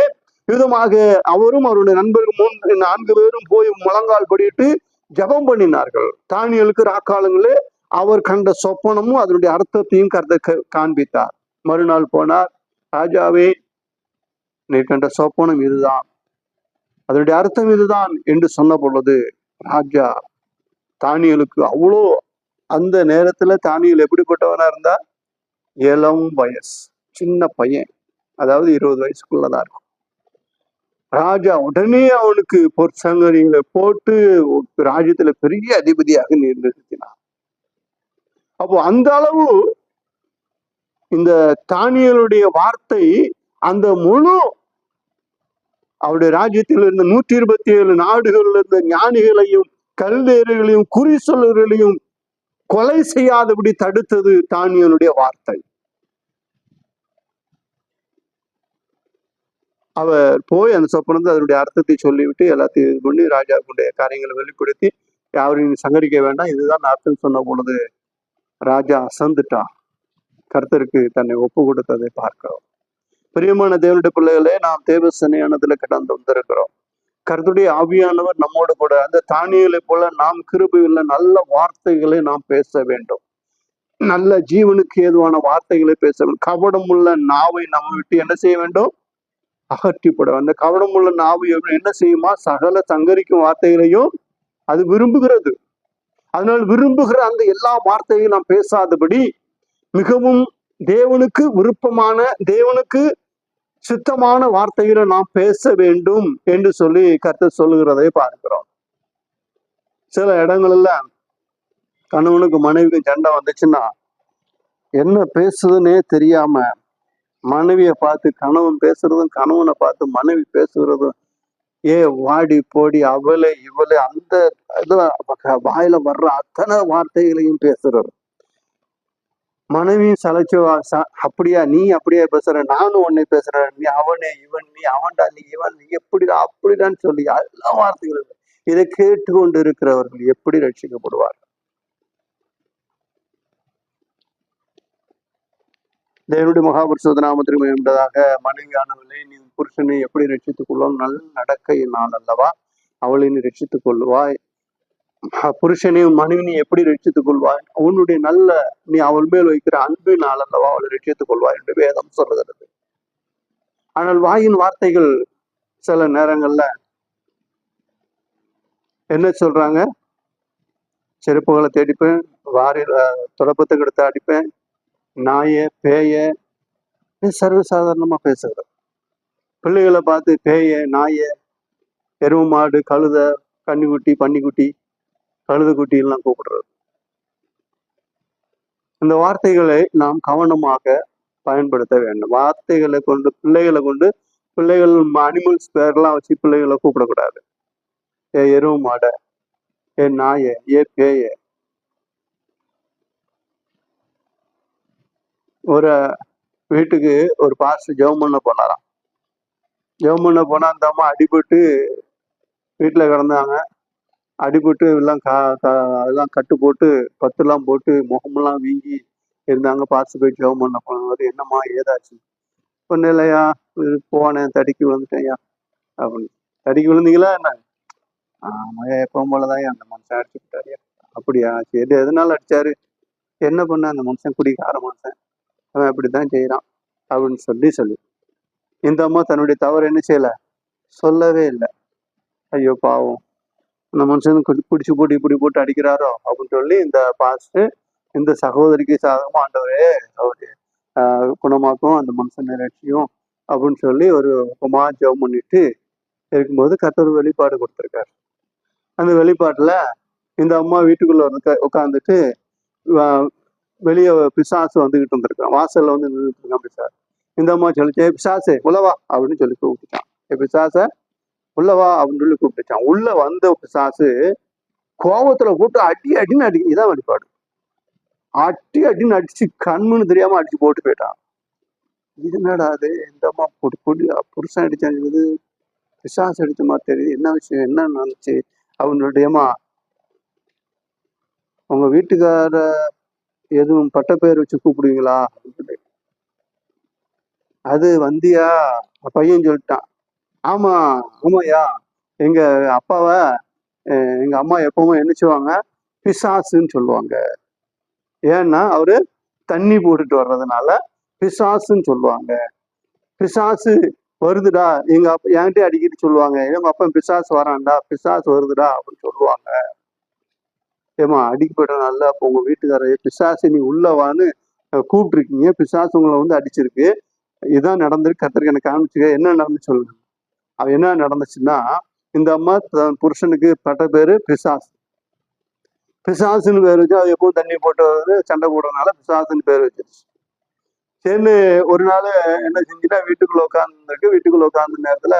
விதமாக அவரும் அவருடைய நண்பர்கள் 4 பேரும் போய் முழங்கால் படிட்டு ஜபம் பண்ணினார்கள். தானியேலுக்கு ராக்காலங்களே அவர் கண்ட சொப்பனமும் அதனுடைய அர்த்தத்தையும் கர்த்தர் காண்பித்தார். மறுநாள் போனார், ராஜாவே நீ கண்ட சொப்பனம் இதுதான், அதனுடைய அர்த்தம் இதுதான் என்று சொன்ன பொழுது ராஜா தானியேலுக்கு அவ்வளோ, அந்த நேரத்துல தானியேல் எப்படிப்பட்டவனா இருந்தா, இளம் வயசு, சின்ன பையன், அதாவது 20 வயசுக்குள்ளதான் இருக்கும். ராஜா உடனே அவனுக்கு பொற்சங்கரிகளை போட்டு ராஜ்யத்துல பெரிய அதிபதியாக நிறுத்தினான். அப்போ அந்த அளவு இந்த தானியேலுடைய வார்த்தை அந்த முழு அவருடைய ராஜ்யத்தில் இருந்த 127 நாடுகள்ல இருந்த ஞானிகளையும் கல்தேறுகளையும் குறி சொல்லுகளையும் கொலை செய்யாதபடி தடுத்தது தானியேலுடைய வார்த்தை. அவர் போய் அந்த சொப்பனத்தை அதனுடைய அர்த்தத்தை சொல்லிவிட்டு எல்லாத்தையும் இது பண்ணி ராஜாவுடைய காரியங்களை வெளிப்படுத்தி யாரையும் சங்கரிக்க வேண்டாம், இதுதான் அர்த்தம் சொன்ன பொழுது ராஜா அசந்துட்டான். கர்த்தருக்கு தன்னை ஒப்பு கொடுத்ததை பார்க்கிறோம். பிரியமான தேவனுடைய பிள்ளைகளே, நாம் தேவ சன்னிதானத்துல கடந்து வந்திருக்கிறோம். கர்த்தருடைய ஆவியானவர் நம்மோடு கூட, அந்த தானியேலை போல நாம் கிருபையுள்ள நல்ல வார்த்தைகளை நாம் பேச வேண்டும். நல்ல ஜீவனுக்கு ஏதுவான வார்த்தைகளை பேச வேண்டும். கபடம் உள்ள நாவை நம்ம விட்டு என்ன செய்ய வேண்டும்? அகற்றிப்படும். அந்த கபடம் உள்ள நாவு என்ன செய்யுமா? சகல சங்கரிக்கும் வார்த்தைகளையும் அது விரும்புகிறது. அதனால் விரும்புகிற அந்த எல்லா வார்த்தையும் நாம் பேசாதபடி மிகவும் தேவனுக்கு விருப்பமான, தேவனுக்கு சுத்தமான வார்த்தைகளை நாம் பேச வேண்டும் என்று சொல்லி கர்த்தர் சொல்லுகிறதை பார்க்கிறோம். சில இடங்கள்ல கணவனுக்கு மனைவிக்கு சண்டை வந்துச்சுன்னா என்ன பேசுதுன்னே தெரியாம மனைவியை பார்த்து கணவன் பேசுறதும், கணவனை பார்த்து மனைவி பேசுகிறதும், ஏ வாடி போடி அவளே இவளே, அந்த இதுல வாயில வர்ற அத்தனை வார்த்தைகளையும் பேசுறது. மனைவியும் சலைச்சு அப்படியா நீ அப்படியே பேசுற, நானும் உன்னை பேசுறேன், நீ அவனே இவன், நீ அவன்டா, நீ இவன், நீ எப்படிடா அப்படிடான்னு சொல்லி எல்லா வார்த்தைகளும். இதை கேட்டுக்கொண்டு இருக்கிறவர்கள் எப்படி ரட்சிக்கப்படுவார்? தேவனுடைய மகாபரிசுத்த நாமத்திற்கு என்பதாக மனைவியானவளை நீ புருஷனை எப்படி ரட்சித்துக் கொள்ளும்? நல்ல நடக்கையினால் அல்லவா அவளை நீ ரட்சித்துக் கொள்வாய். புருஷனையும் மனைவியை எப்படி ரட்சித்துக் கொள்வாய்? உன்னுடைய நல்ல நீ அவள் மேல் வைக்கிற அன்பினால் அல்லவா அவளை ரட்சித்துக் கொள்வாய் என்று வேதம் சொல்லுகிறது. ஆனால் வாயின் வார்த்தைகள் சில நேரங்கள்ல என்ன சொல்றாங்க? செருப்புகளை தேடிப்பேன், தொடப்பத்துக்கு எடுத்து அடிப்பேன், நாய பேய, சர்வசாதாரணமா பேசுகிறது. பிள்ளைகளை பார்த்து பேய, நாய, எருவு மாடு, கழுத, கன்னிக்குட்டி, பன்னிக்குட்டி, கழுத குட்டி எல்லாம் கூப்பிடுறது. இந்த வார்த்தைகளை நாம் கவனமாக பயன்படுத்த வேண்டும். வார்த்தைகளை கொண்டு பிள்ளைகள் அனிமல்ஸ் பேர்லாம் வச்சு பிள்ளைகளை கூப்பிடக்கூடாது. ஏ எருவு மாட, ஏ நாய, ஏ பேய. ஒரு வீட்டுக்கு ஒரு பாஸ்டர் ஜெபம் பண்ண போனாராம். ஜெபம் பண்ண போனா அந்த அம்மா அடிபட்டு வீட்டுல கிடந்தாங்க. அடிபட்டு எல்லாம் எல்லாம் கட்டு போட்டு பத்துலாம் போட்டு முகமெல்லாம் வீங்கி இருந்தாங்க. பாஸ்டர் போய் ஜெபம் பண்ண போனது. என்னம்மா ஏதாச்சு? ஒன்றும் இல்லையா, போனேன், தடிக்கு விழுந்துட்டேன்யா அப்படின்னு. தடிக்கு விழுந்தீங்களா என்ன? ஆமாயா, எப்பவும் போலதான் அந்த மனுஷன் அடிச்சு விட்டாரியா. அப்படியா, சரி, எதனால அடிச்சாரு? என்ன பண்ண, அந்த மனுஷன் குடிக்கார மனுஷன், அவன் அப்படித்தான் செய்யறான் அப்படின்னு சொல்லி இந்த அம்மா தன்னுடைய தவறு என்ன செய்யல, சொல்லவே இல்லை. ஐயோ பாவம், அந்த மனுஷன் குடிச்சு போட்டு இப்படி போட்டு அடிக்கிறாரோ அப்படின்னு சொல்லி இந்த பாஸ்டர் இந்த சகோதரிக்கு சாதகமா ஆண்டவரே அவரு குணமாக்கும், அந்த மனுஷன் ரட்சியும் அப்படின்னு சொல்லி ஒரு ஜெபம் பண்ணிட்டு இருக்கும்போது கர்த்தர் வெளிப்பாடு கொடுத்துருக்காரு. அந்த வெளிப்பாட்டுல இந்த அம்மா வீட்டுக்குள்ள உட்காந்துட்டு வெளியே பிசாசு வந்துகிட்டு இருந்திருக்கான். வாசல்ல வந்து நின்றுட்டு இருக்கான் பிசாசு. இந்த அம்மா சொல்லிச்சு, பிசாசு உள்ளவா அப்படின்னு சொல்லி கூப்பிட்டுச்சான். பிசாச உள்ளவா அப்படின்னு சொல்லி கூப்பிட்டுச்சான். உள்ள வந்த பிசாசு கோபத்துல போட்டு அடின்னு அடி. இதான் வெளிப்பாடு. அடின்னு அடிச்சு கண்ணுன்னு தெரியாம அடிச்சு போட்டு போயிட்டான். இது என்னடா அது, இந்த அம்மா புருஷன் அடிச்சாங்கிறது பிசாசு அடிச்ச மாதிரி தெரியுது, என்ன விஷயம், என்ன நடந்துச்சு அப்படின்னு சொல்லிட்டு, உங்க வீட்டுக்கார எதுவும் பட்ட பெயர் வச்சு கூப்பிடுவீங்களா? அது வந்தியா பையன் சொல்லிட்டான். ஆமாய்யா, எங்க அப்பாவை எங்க அம்மா எப்பவுமே என்ன செய்வாங்க, பிசாசுன்னு சொல்லுவாங்க. ஏன்னா அவரு தண்ணி போட்டுட்டு வர்றதுனால பிசாசுன்னு சொல்லுவாங்க. பிசாசு வருதுடா, எங்க அப்பா என்கிட்ட அடிக்கடி சொல்லுவாங்க, எங்க அப்பா பிசாசு வரான்டா, பிசாசு வருதுடா அப்படின்னு சொல்லுவாங்க. ஏமா அடிக்கப்பட்ட நாள்ல அப்போ உங்க வீட்டுக்காரர் பிசாசு நீ உள்ளவான்னு கூப்பிட்டுருக்கீங்க, பிசாசு உங்களை வந்து அடிச்சிருக்கு, இதான் நடந்திருக்கு, கர்த்தருக்கு எனக்கு காமிச்சுக்க, என்ன நடந்துச்சு சொல்லுங்க. அவ என்ன நடந்துச்சுன்னா, இந்த அம்மா தன் புருஷனுக்கு பட்ட பேரு பிசாசு. பிசாசுன்னு பேர் வச்சு அது எப்பவும் தண்ணி போட்டு வந்து சண்டை போடுறதுனால பிசாசுன்னு பேர் வச்சிருச்சு. சரின்னு ஒரு நாள் என்ன செஞ்சுட்டா, வீட்டுக்குள்ள உட்காந்துருக்கு. வீட்டுக்குள்ள உட்கார்ந்த நேரத்துல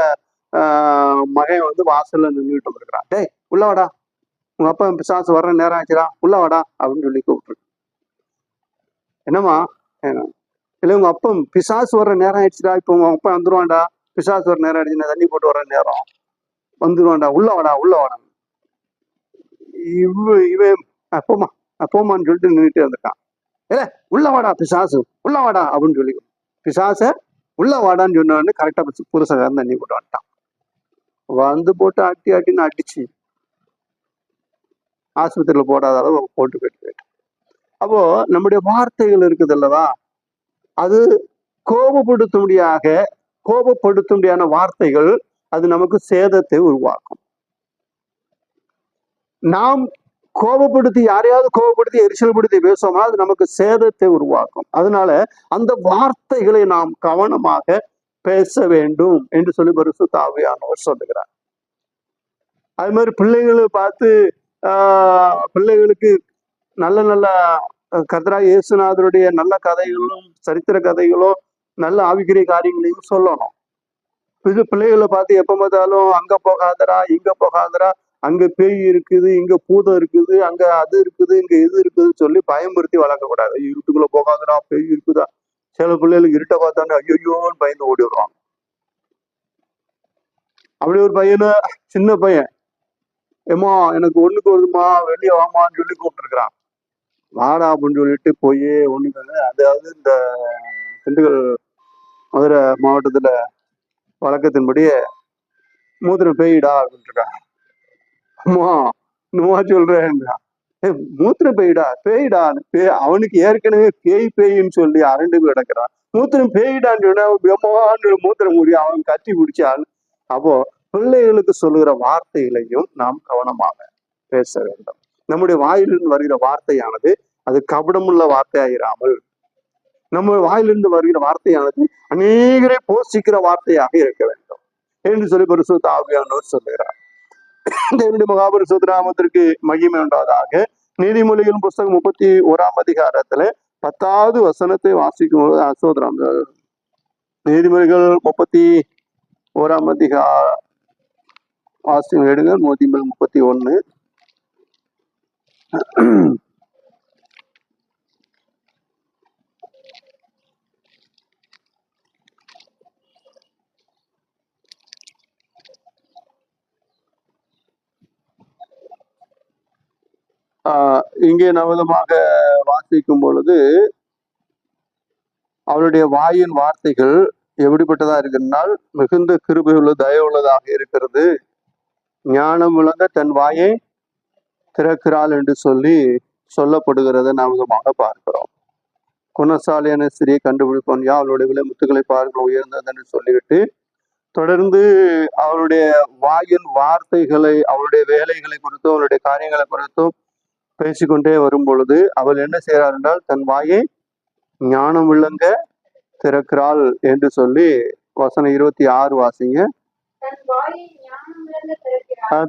மகன் வந்து வாசல்ல நின்றுட்டு வந்துருக்கிறான். டேய் உள்ளவாடா, உங்க அப்பா பிசாசு வர்ற நேரம் ஆச்சுடா, உள்ளவாடா அப்படின்னு சொல்லி கூப்பிட்டு. என்னம்மா? இல்லை, உங்க அப்பா பிசாசு வர்ற நேரம் ஆயிடுச்சுடா, இப்போ உங்க அப்பா வந்துருவான்டா, பிசாசு வர நேரம் ஆயிடுச்சுன்னா தண்ணி போட்டு வர்ற நேரம் வந்துருவான்டா, உள்ளவாடா. இவன் போமான்னு சொல்லிட்டு நின்றுட்டே வந்துட்டான். ஏ உள்ளவாடா பிசாசு, உள்ளவாடா அப்படின்னு சொல்லி பிசாச உள்ளவாடான்னு சொன்ன உடனே கரெக்டா புருஷகாரன் தண்ணி போட்டு வந்துட்டான். வந்து போட்டு அடின்னு அடிச்சு ஆஸ்பத்திரியில போடாத அளவு போட்டு போயிட்டான். அப்போ நம்முடைய வார்த்தைகள் இருக்குது அல்லவா, அது கோபப்படுத்தும்படியான வார்த்தைகள் அது நமக்கு சேதத்தை உருவாக்கும். நாம் யாரையாவது கோபப்படுத்தி எரிச்சல்படுத்தி பேசோமா, அது நமக்கு சேதத்தை உருவாக்கும். அதனால அந்த வார்த்தைகளை நாம் கவனமாக பேச வேண்டும் என்று சொல்லி பரிசுத்த ஆவியானவர் சொல்லுகிறார். அது மாதிரி பிள்ளைகளை பார்த்து பிள்ளைகளுக்கு நல்ல நல்ல கர்த்தராகிய இயேசுநாதருடைய நல்ல கதைகளும் சரித்திர கதைகளும் நல்ல ஆவிக்குரிய காரியங்களையும் சொல்லணும். இது பிள்ளைகளை பார்த்து எப்ப பார்த்தாலும் அங்க போகாதரா, இங்க போகாதரா, அங்க பேய் இருக்குது, இங்க பூதம் இருக்குது, அங்க அது இருக்குது, இங்க இது இருக்குதுன்னு சொல்லி பயமுறுத்தி வளர்க்கக்கூடாது. இருட்டுக்குள்ள போகாதரா, பேய் இருக்குதா. சில பிள்ளைகளுக்கு இருட்ட பார்த்தானே ஐயோன்னு பயந்து ஓடி வருவாங்க. அப்படி ஒரு பையனை, சின்ன பையன், ஏமா எனக்கு ஒண்ணுக்கு வருதுமா, வெளியே வாமான்னு சொல்லி கூப்பிட்டுருக்கிறான். வாடா அப்படின்னு சொல்லிட்டு போய் ஒண்ணுக்கு, அதாவது இந்த திண்டுக்கல் மதுரை மாவட்டத்துல வழக்கத்தின்படியே மூத்திரம் பேயிடா அப்படின்னு இருக்கான். அம்மா இன்னுமா சொல்றேன், மூத்திரம் பேயிடா அவனுக்கு ஏற்கனவே பேயின்னு சொல்லி அரண்டு கிடக்குறான். மூத்திரம் பேயிடான்னு சொன்னா மூத்திரம் மூடி அவன் கட்டி பிடிச்சான். அப்போ பிள்ளைகளுக்கு சொல்லுகிற வார்த்தைகளையும் நாம் கவனமாக பேச வேண்டும். நம்முடைய வாயிலிருந்து வருகிற வார்த்தையானது அது கபடமுள்ள வார்த்தையாயிராமல், நம்ம வாயிலிருந்து வருகிற வார்த்தையானது அநேகரை போஷிக்கிற வார்த்தையாக இருக்க வேண்டும் என்று சொல்லி பரிசுத்த ஆவியானவர் சொல்லுகிறார். தேவனுடைய மகாபரிசுத்த நாமத்திற்கு மகிமை உண்டாவதாக. நீதிமொழிகள் புஸ்தகம் 31ஆம் அதிகாரத்துல 10வது வசனத்தை வாசிக்கும் போது சோதரம், நீதிமொழிகள் 31ஆம் அதிகார வாசியம் எடுங்க. நீதிமொழிகள் 31. இங்கே நவதமாக வாசிக்கும் பொழுது அவளுடைய வாயின் வார்த்தைகள் எப்படிப்பட்டதா இருக்குன்னால், மிகுந்த கிருபை உள்ள தயவுள்ளதாக இருக்கிறது, ஞானம் விளங்க தன் வாயை திறக்கிறாள் என்று சொல்லி சொல்லப்படுகிறத நவதமாக பார்க்கிறோம். குணசாலியான ஸ்திரியை கண்டுபிடிப்போம், அவளுடைய விலை முத்துக்களை பார்க்க உயர்ந்தது என்று சொல்லிவிட்டு தொடர்ந்து அவளுடைய வாயின் வார்த்தைகளை, அவளுடைய வேலைகளை குறித்தும் அவளுடைய காரியங்களை குறித்தும் பேசிக்கொண்டே வரும் பொழுது அவள் என்ன செய்கிறாள் என்றால், தன் வாயை ஞானம் விளங்க திறக்கிறாள் என்று சொல்லி வசனம் 26 வாசிங்க.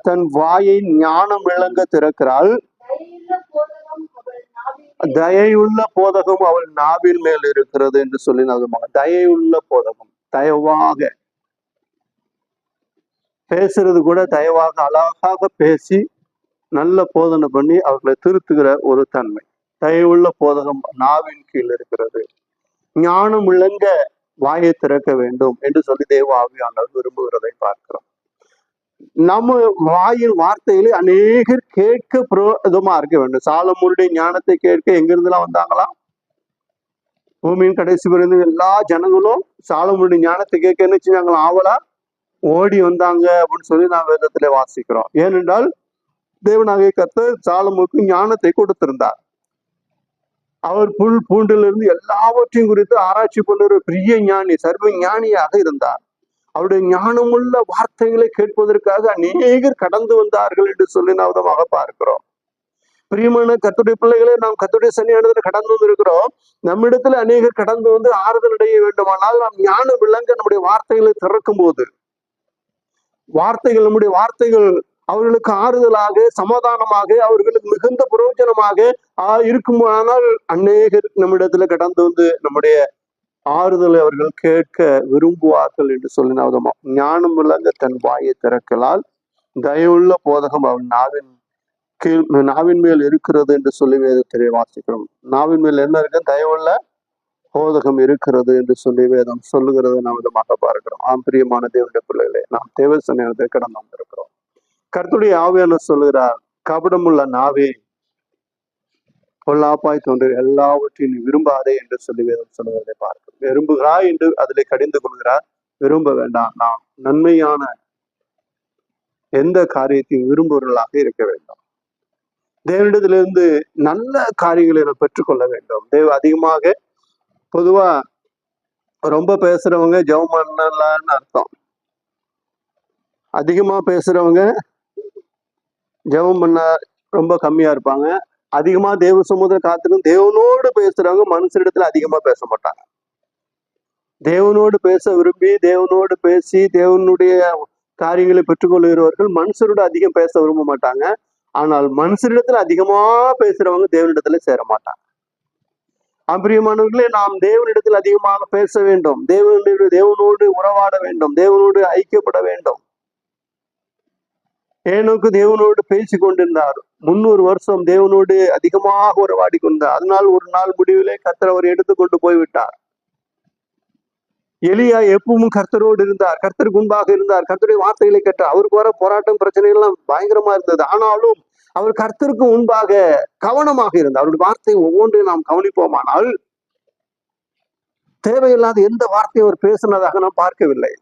தன் வாயை ஞானம் விளங்க திறக்கிறாள், தயையுள்ள போதகம் அவள் நாவின் மேல் இருக்கிறது என்று சொல்லி தயையுள்ள போதகம், தயவாக பேசுறது கூட தயவாக அழகாக பேசி நல்ல போதனை பண்ணி அவர்களை திருத்துகிற ஒரு தன்மை, தயவுள்ள போதகம் நாவின் கீழ் இருக்கிறது. ஞானம் விளங்க வாயை திறக்க வேண்டும் என்று சொல்லி தேவ ஆவியானவர் விரும்புகிறதை பார்க்கிறோம். நம்ம வாயின் வார்த்தைகளை அநேகர் கேட்க பிரயோகமா இருக்க வேண்டும். சாலமோனுடைய ஞானத்தை கேட்க எங்கிருந்துலாம் வந்தாங்களா? பூமியின் கடைசி பிறந்து எல்லா ஜனங்களும் சாலமோனுடைய ஞானத்தை கேட்க என்ன செஞ்சாங்களா? ஆவலா ஓடி வந்தாங்க அப்படின்னு சொல்லி நான் வேதத்திலே வாசிக்கிறோம். ஏனென்றால் தேவனாகிய கர்த்தர் சாலமோனுக்கு ஞானத்தை கொடுத்திருந்தார். அவர் புல் பூண்டிலிருந்து எல்லாவற்றையும் குறித்து ஆராய்ச்சி பண்ணுற பெரிய ஞானி, சர்வ ஞானியாக இருந்தார். அவருடைய ஞானமுள்ள வார்த்தைகளை கேட்பதற்காக அநேகர் கடந்து வந்தார்கள் என்று சொல்லி நாவதமாக பார்க்கிறோம். பிரியமான கர்த்தருடைய பிள்ளைகளை, நாம் கர்த்தருடைய சன்னிதானத்துல கடந்து வந்து இருக்கிறோம். நம்மிடத்துல அநேகர் கடந்து வந்து ஆறுதல் அடைய வேண்டுமானால் நாம் ஞானம் விளங்க நம்முடைய வார்த்தைகளை திறக்கும் போது, நம்முடைய வார்த்தைகள் அவர்களுக்கு ஆறுதலாக, சமாதானமாக, அவர்களுக்கு மிகுந்த பிரயோஜனமாக இருக்குமானால் அநேகர் நம்மிடத்துல கடந்து வந்து நம்முடைய ஆறுதலை அவர்கள் கேட்க விரும்புவார்கள் என்று சொல்லி நாவதமா. ஞானம் விளங்க தன் வாயை திறக்கலால் தயவுள்ள போதகம் அவன் நாவின் மேல் இருக்கிறது என்று சொல்லி வேதத்திலே வாசிக்கிறோம். நாவின் மேல் என்ன இருக்கு? தயவுள்ள போதகம் இருக்கிறது என்று சொல்லி வேதம் சொல்லுகிறத நாம் விதமாக பார்க்கிறோம். பிரியமான தேவனுடைய பிள்ளைகளே, நாம் தேவ சன்னிதானத்தை கடந்து வந்திருக்கிறோம். கர்த்தருடைய ஆவியானவர் சொல்லுகிறார், கபடமுள்ள நாவே பொல்லாப்பாய் தோன்று எல்லாவற்றையும் விரும்பாதே என்று சொல்லி வேதம் சொல்லுவதை பார்க்கிறோம். விரும்புகிறாய் என்று அதிலே கடிந்து கொள்கிறார். விரும்ப வேண்டாம், நாம் நன்மையான எந்த காரியத்தையும் விரும்புவர்களாக இருக்க வேண்டும். தேவனிடத்திலிருந்து நல்ல காரியங்களை நாம் பெற்றுக்கொள்ள வேண்டும். அதிகமாக பொதுவா ரொம்ப பேசுறவங்க ஜெபம் பண்ணலான்னு அர்த்தம். அதிகமா பேசுறவங்க ஜெபம் பண்ண ரொம்ப கம்மியா இருப்பாங்க. அதிகமா தேவ சமூகத்துல காத்திருந்து தேவனோடு பேசுறவங்க மனுஷரிடத்துல அதிகமா பேச மாட்டாங்க. தேவனோடு பேச விரும்பி தேவனோடு பேசி தேவனுடைய காரியங்களை பெற்றுக்கொள்கிறவர்கள் மனுஷரோட அதிகம் பேச விரும்ப மாட்டாங்க. ஆனால் மனுஷரிடத்துல அதிகமா பேசுறவங்க தேவனிடத்துல சேர மாட்டாங்க. அப்பிரியமானவர்களே, நாம் தேவனிடத்தில் அதிகமாக பேச வேண்டும். தேவனோடு உறவாட வேண்டும். தேவனோடு ஐக்கியப்பட வேண்டும். ஏனோக்கு தேவனோடு பேசி கொண்டிருந்தார். 300 வருஷம் தேவனோடு அதிகமாக உறவாடி கொண்டார். அதனால் ஒரு நாள் முடிவிலே கர்த்தர் அவரை எடுத்துக்கொண்டு போய்விட்டார். எலியா எப்பவும் கர்த்தரோடு இருந்தார். கர்த்தருக்கு முன்பாக இருந்தார். கர்த்தருடைய வார்த்தைகளை கேட்டார். அவருக்கு வர போராட்டம் பிரச்சனைகள் எல்லாம் பயங்கரமா இருந்தது. ஆனாலும் அவர் கர்த்தருக்கு முன்பாக கவனமாக இருந்தார். அவருடைய வார்த்தை ஒவ்வொன்றையும் நாம் கவனிப்போமானால் தேவையில்லாத எந்த வார்த்தையை அவர் பேசினதாக நாம் பார்க்கவில்லை.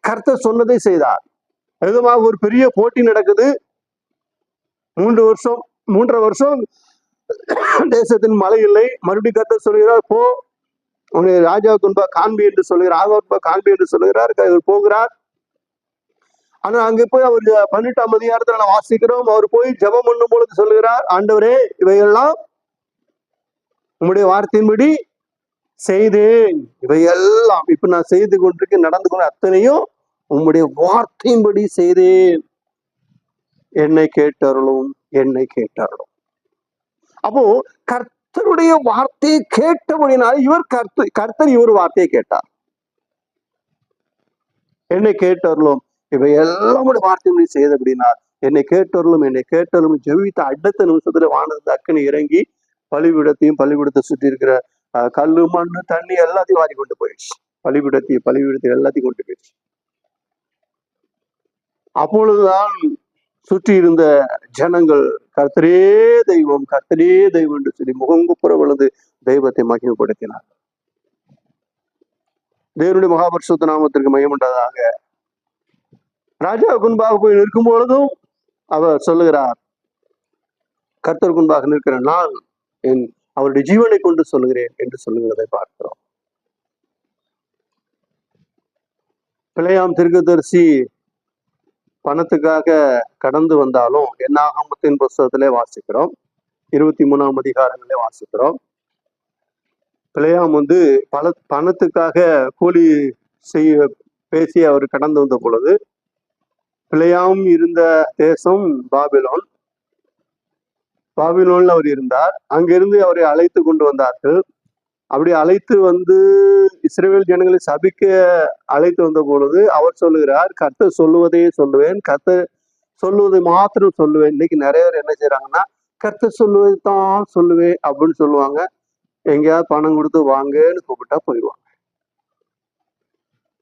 கர்த்தர் சொன்னதை செய்தார். விதமாக ஒரு பெரிய போட்டி நடக்குது. 3.5 வருஷம் தேசத்தின் மழை இல்லை. மறுபடியும் கர்த்தர் சொல்கிறார், போ உன்னை ராஜாவுக்கு முன்பாக காண்பி என்று சொல்கிறார். ராஜாவுக்கு காண்பி என்று சொல்கிறார். அவர் போகிறார். ஆனா அங்க போய் அவர் 18ஆம் அதிகாரத்துல நான் வாசிக்கிறோம். அவர் போய் ஜெபம் பண்ணும் பொழுது சொல்கிறார், ஆண்டவரே இவையெல்லாம் உம்முடைய வார்த்தையின்படி செய்தேன். இவையெல்லாம் இப்ப நான் செய்து கொண்டிருக்க நடந்து கொண்ட அத்தனையும் உம்முடைய வார்த்தையின்படி செய்தேன். என்னை கேட்டருளும், என்னை கேட்டருளும். அப்போ கர்த்தருடைய வார்த்தையை கேட்டபடினால இவர் கர்த்தர் இவர் வார்த்தையை கேட்டார். என்னை கேட்டருளும், இவை எல்லாம் வார்த்தையின்படி செய்தபடினார். என்னை கேட்டருளும், என்னை கேட்டருளும் ஜெபித்த அடுத்த நிமிஷத்துல வானத்துல அக்கனி இறங்கி பலிபீடத்தை சுற்றி இருக்கிற கல்லு மண்ணு தண்ணி எல்லாத்தையும் வாரி கொண்டு போயிடுச்சு. பலிபீடத்தை எல்லாத்தையும் கொண்டு போயிடுச்சு. அப்பொழுதுதான் சுற்றி இருந்த ஜனங்கள் கர்த்தரே தெய்வம் என்று சொல்லி முகங்குப்புற விழுந்து தெய்வத்தை மகிமைப்படுத்தினார். தேவனுடைய மகாபரிசுத்த நாமத்திற்கு மகிமையுண்டாதாக. ராஜாவுக்கு முன்பாக போய் நிற்கும் பொழுதும் அவர் சொல்லுகிறார், கர்த்தருக்கு முன்பாக நிற்கிற நான் அவருடைய ஜீவனை கொண்டு சொல்லுகிறேன் என்று சொல்லுகிறதை பார்க்கிறோம். பிழையாம் தீர்க்கதரிசி பணத்துக்காக கடந்து வந்தாலும் என்னாகமத்தின் புஸ்தகத்திலே வாசிக்கிறோம். 23ஆம் அதிகாரங்களே வாசிக்கிறோம். பிழையாம் பணத்துக்காக கூலி பேசி அவர் கடந்து வந்த பொழுது, பிழையாம் இருந்த தேசம் பாபிலோன்ல அவர் இருந்தார். அங்கிருந்து அவரை அழைத்து கொண்டு வந்தார்கள். அப்படி அழைத்து வந்து இஸ்ரவேல் ஜனங்களை சபிக்க அழைத்து வந்த பொழுது அவர் சொல்லுகிறார், கர்த்தர் சொல்லுவதையே சொல்லுவேன், கர்த்தர் சொல்லுவதை மாத்திரம் சொல்லுவேன். இன்னைக்கு நிறைய பேர் என்ன செய்யறாங்கன்னா, கர்த்தர் சொல்லுவதை தான் சொல்லுவேன் அப்படின்னு சொல்லுவாங்க. எங்கேயாவது பணம் கொடுத்து வாங்கன்னு கூப்பிட்டா போயிடுவாங்க.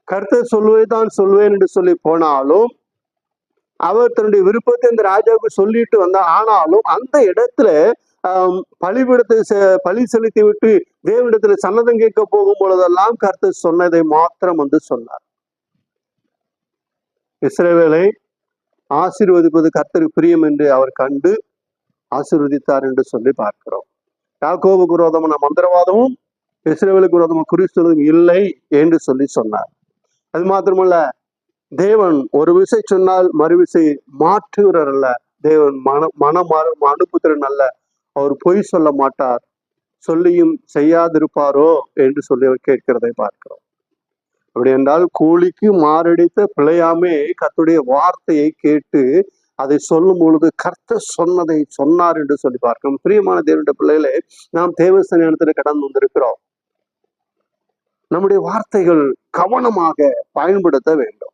கர்த்தர் சொல்லுவதை தான் சொல்லுவேன் என்று சொல்லி போனாலும் அவர் தன்னுடைய விருப்பத்தை இந்த ராஜாவுக்கு சொல்லிட்டு வந்தார். ஆனாலும் அந்த இடத்துல பலி செலுத்தி விட்டு தேவனிடத்துல சன்னதம் கேட்க போகும் பொழுதெல்லாம் கர்த்தர் சொன்னதை மாத்திரம் சொன்னார். இஸ்ரவேலை ஆசீர்வதிப்பது கர்த்தருக்கு பிரியம் என்று அவர் கண்டு ஆசீர்வதித்தார் என்று சொல்லி பார்க்கிறோம். யாக்கோபுக்கு விரோதமான மந்திரவாதமும் இஸ்ரவேலுக்கு விரோதமான குறி சொல்வதும் இல்லை என்று சொல்லி சொன்னார். அது மாத்திரமல்ல, தேவன் ஒரு விசை சொன்னால் மறுவிசை மாற்றுகிறவர் அல்ல. தேவன் அனுப்புத்திறன் அல்ல. அவர் பொய் சொல்ல மாட்டார். சொல்லியும் செய்யாதிருப்பாரோ என்று சொல்லி அவர் கேட்கிறதை பார்க்கிறோம். அப்படி என்றால் கூலிக்கு மாரடித்த பிழையாமே கர்த்தருடைய வார்த்தையை கேட்டு அதை சொல்லும் பொழுது கர்த்தர் சொன்னதை சொன்னார் என்று சொல்லி பார்க்கிறோம். பிரியமான தேவனுடைய பிள்ளைகளே, நாம் தேவஸ்தானத்துல கடந்து வந்திருக்கிறோம். நம்முடைய வார்த்தைகள் கவனமாக பயன்படுத்த வேண்டும்.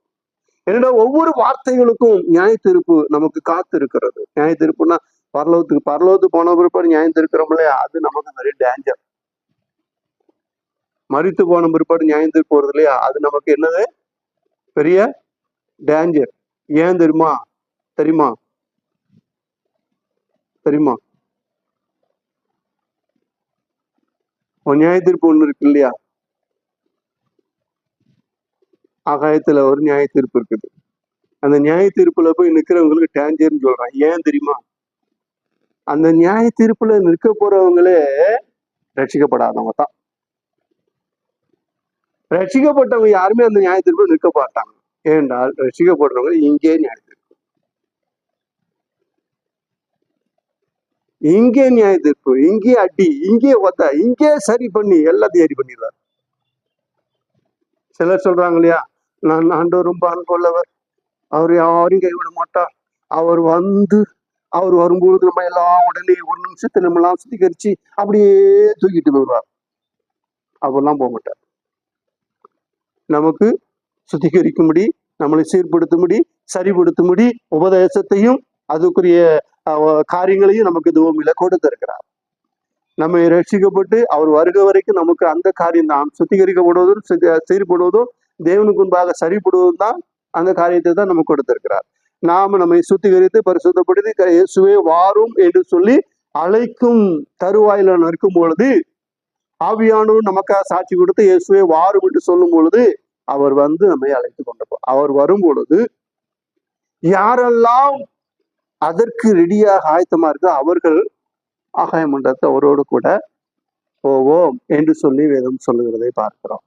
ஏன்னா ஒவ்வொரு வார்த்தைகளுக்கும் நியாய தீர்ப்பு நமக்கு காத்து இருக்கிறது. நியாய தீர்ப்புனா பரலோகத்துக்கு போன பிற்பாடு நியாயம் தீர்க்கிறோம் இல்லையா, அது நமக்கு நிறைய டேஞ்சர். மரித்து போன பிற்பாடு நியாயம் தீர்ப்பு வருது இல்லையா, அது நமக்கு என்னது பெரிய டேஞ்சர். ஏன் தெரியுமா? நியாய தீர்ப்பு ஒண்ணு இருக்கு இல்லையா, ஆகாயத்துல ஒரு நியாய தீர்ப்பு இருக்குது. அந்த நியாய தீர்ப்புல போய் நிக்கிறவங்களுக்கு டேஞ்சர்னு சொல்றான். ஏன் தெரியுமா? அந்த நியாய தீர்ப்புல நிற்க போறவங்களே ரட்சிக்கப்படாதவங்க தான். ரட்சிக்கப்பட்டவங்க யாருமே அந்த நியாய தீர்ப்புல நிற்க மாட்டாங்க. ஏனென்றால் ரட்சிக்கப்படுறவங்க இங்கே நியாய தீர்ப்பு, இங்கே நியாய தீர்ப்பு, இங்கே அடி, இங்கே ஒத்த, இங்கே சரி பண்ணி எல்லாத்தையும் சரி பண்ணிடுறாரு. சிலர் சொல்றாங்க இல்லையா, நான் ஆண்டவர் ரொம்ப அன்புள்ளவர், அவர் யாரையும் கைவிட மாட்டார், அவர் வரும்போது நம்ம எல்லாம் உடனே ஒரு நிமிஷத்தை நம்ம எல்லாம் சுத்திகரிச்சு அப்படியே தூக்கிட்டு போயிடுவார். அப்பெல்லாம் போக மாட்டார். நமக்கு சுத்திகரிக்கும்படி, நம்மளை சீர்படுத்தும்படி, சரிபடுத்தும்படி உபதேசத்தையும் அதுக்குரிய காரியங்களையும் நமக்கு பூமியில கொடுத்திருக்கிறார். நம்ம ரட்சிக்கப்பட்டு அவர் வருக வரைக்கும் நமக்கு அந்த காரியம் தான், சுத்திகரிக்கப்படுவதும் சீர்படுவதும் தேவனுக்கு முன்பாக சரிபடுவதும் தான் அந்த காரியத்தை தான் நமக்கு கொடுத்திருக்கிறார். நாம நம்மை சுத்திகரித்து பரிசுத்தப்படுத்தி இயேசுவே வாரும் என்று சொல்லி அழைக்கும் தருவாயில நிற்கும் பொழுது, ஆவியானவர் நமக்காக சாட்சி கொடுத்து இயேசுவே வாரும் என்று சொல்லும் பொழுது அவர் வந்து நம்மை அழைத்து கொண்டு போ. அவர் வரும் பொழுது யாரெல்லாம் அதற்கு ரெடியாக ஆயத்தமா இருக்கோ அவர்கள் ஆகாய மண்டலத்தை அவரோடு கூட போவோம் என்று சொல்லி வேதம் சொல்லுகிறதை பார்க்கிறோம்.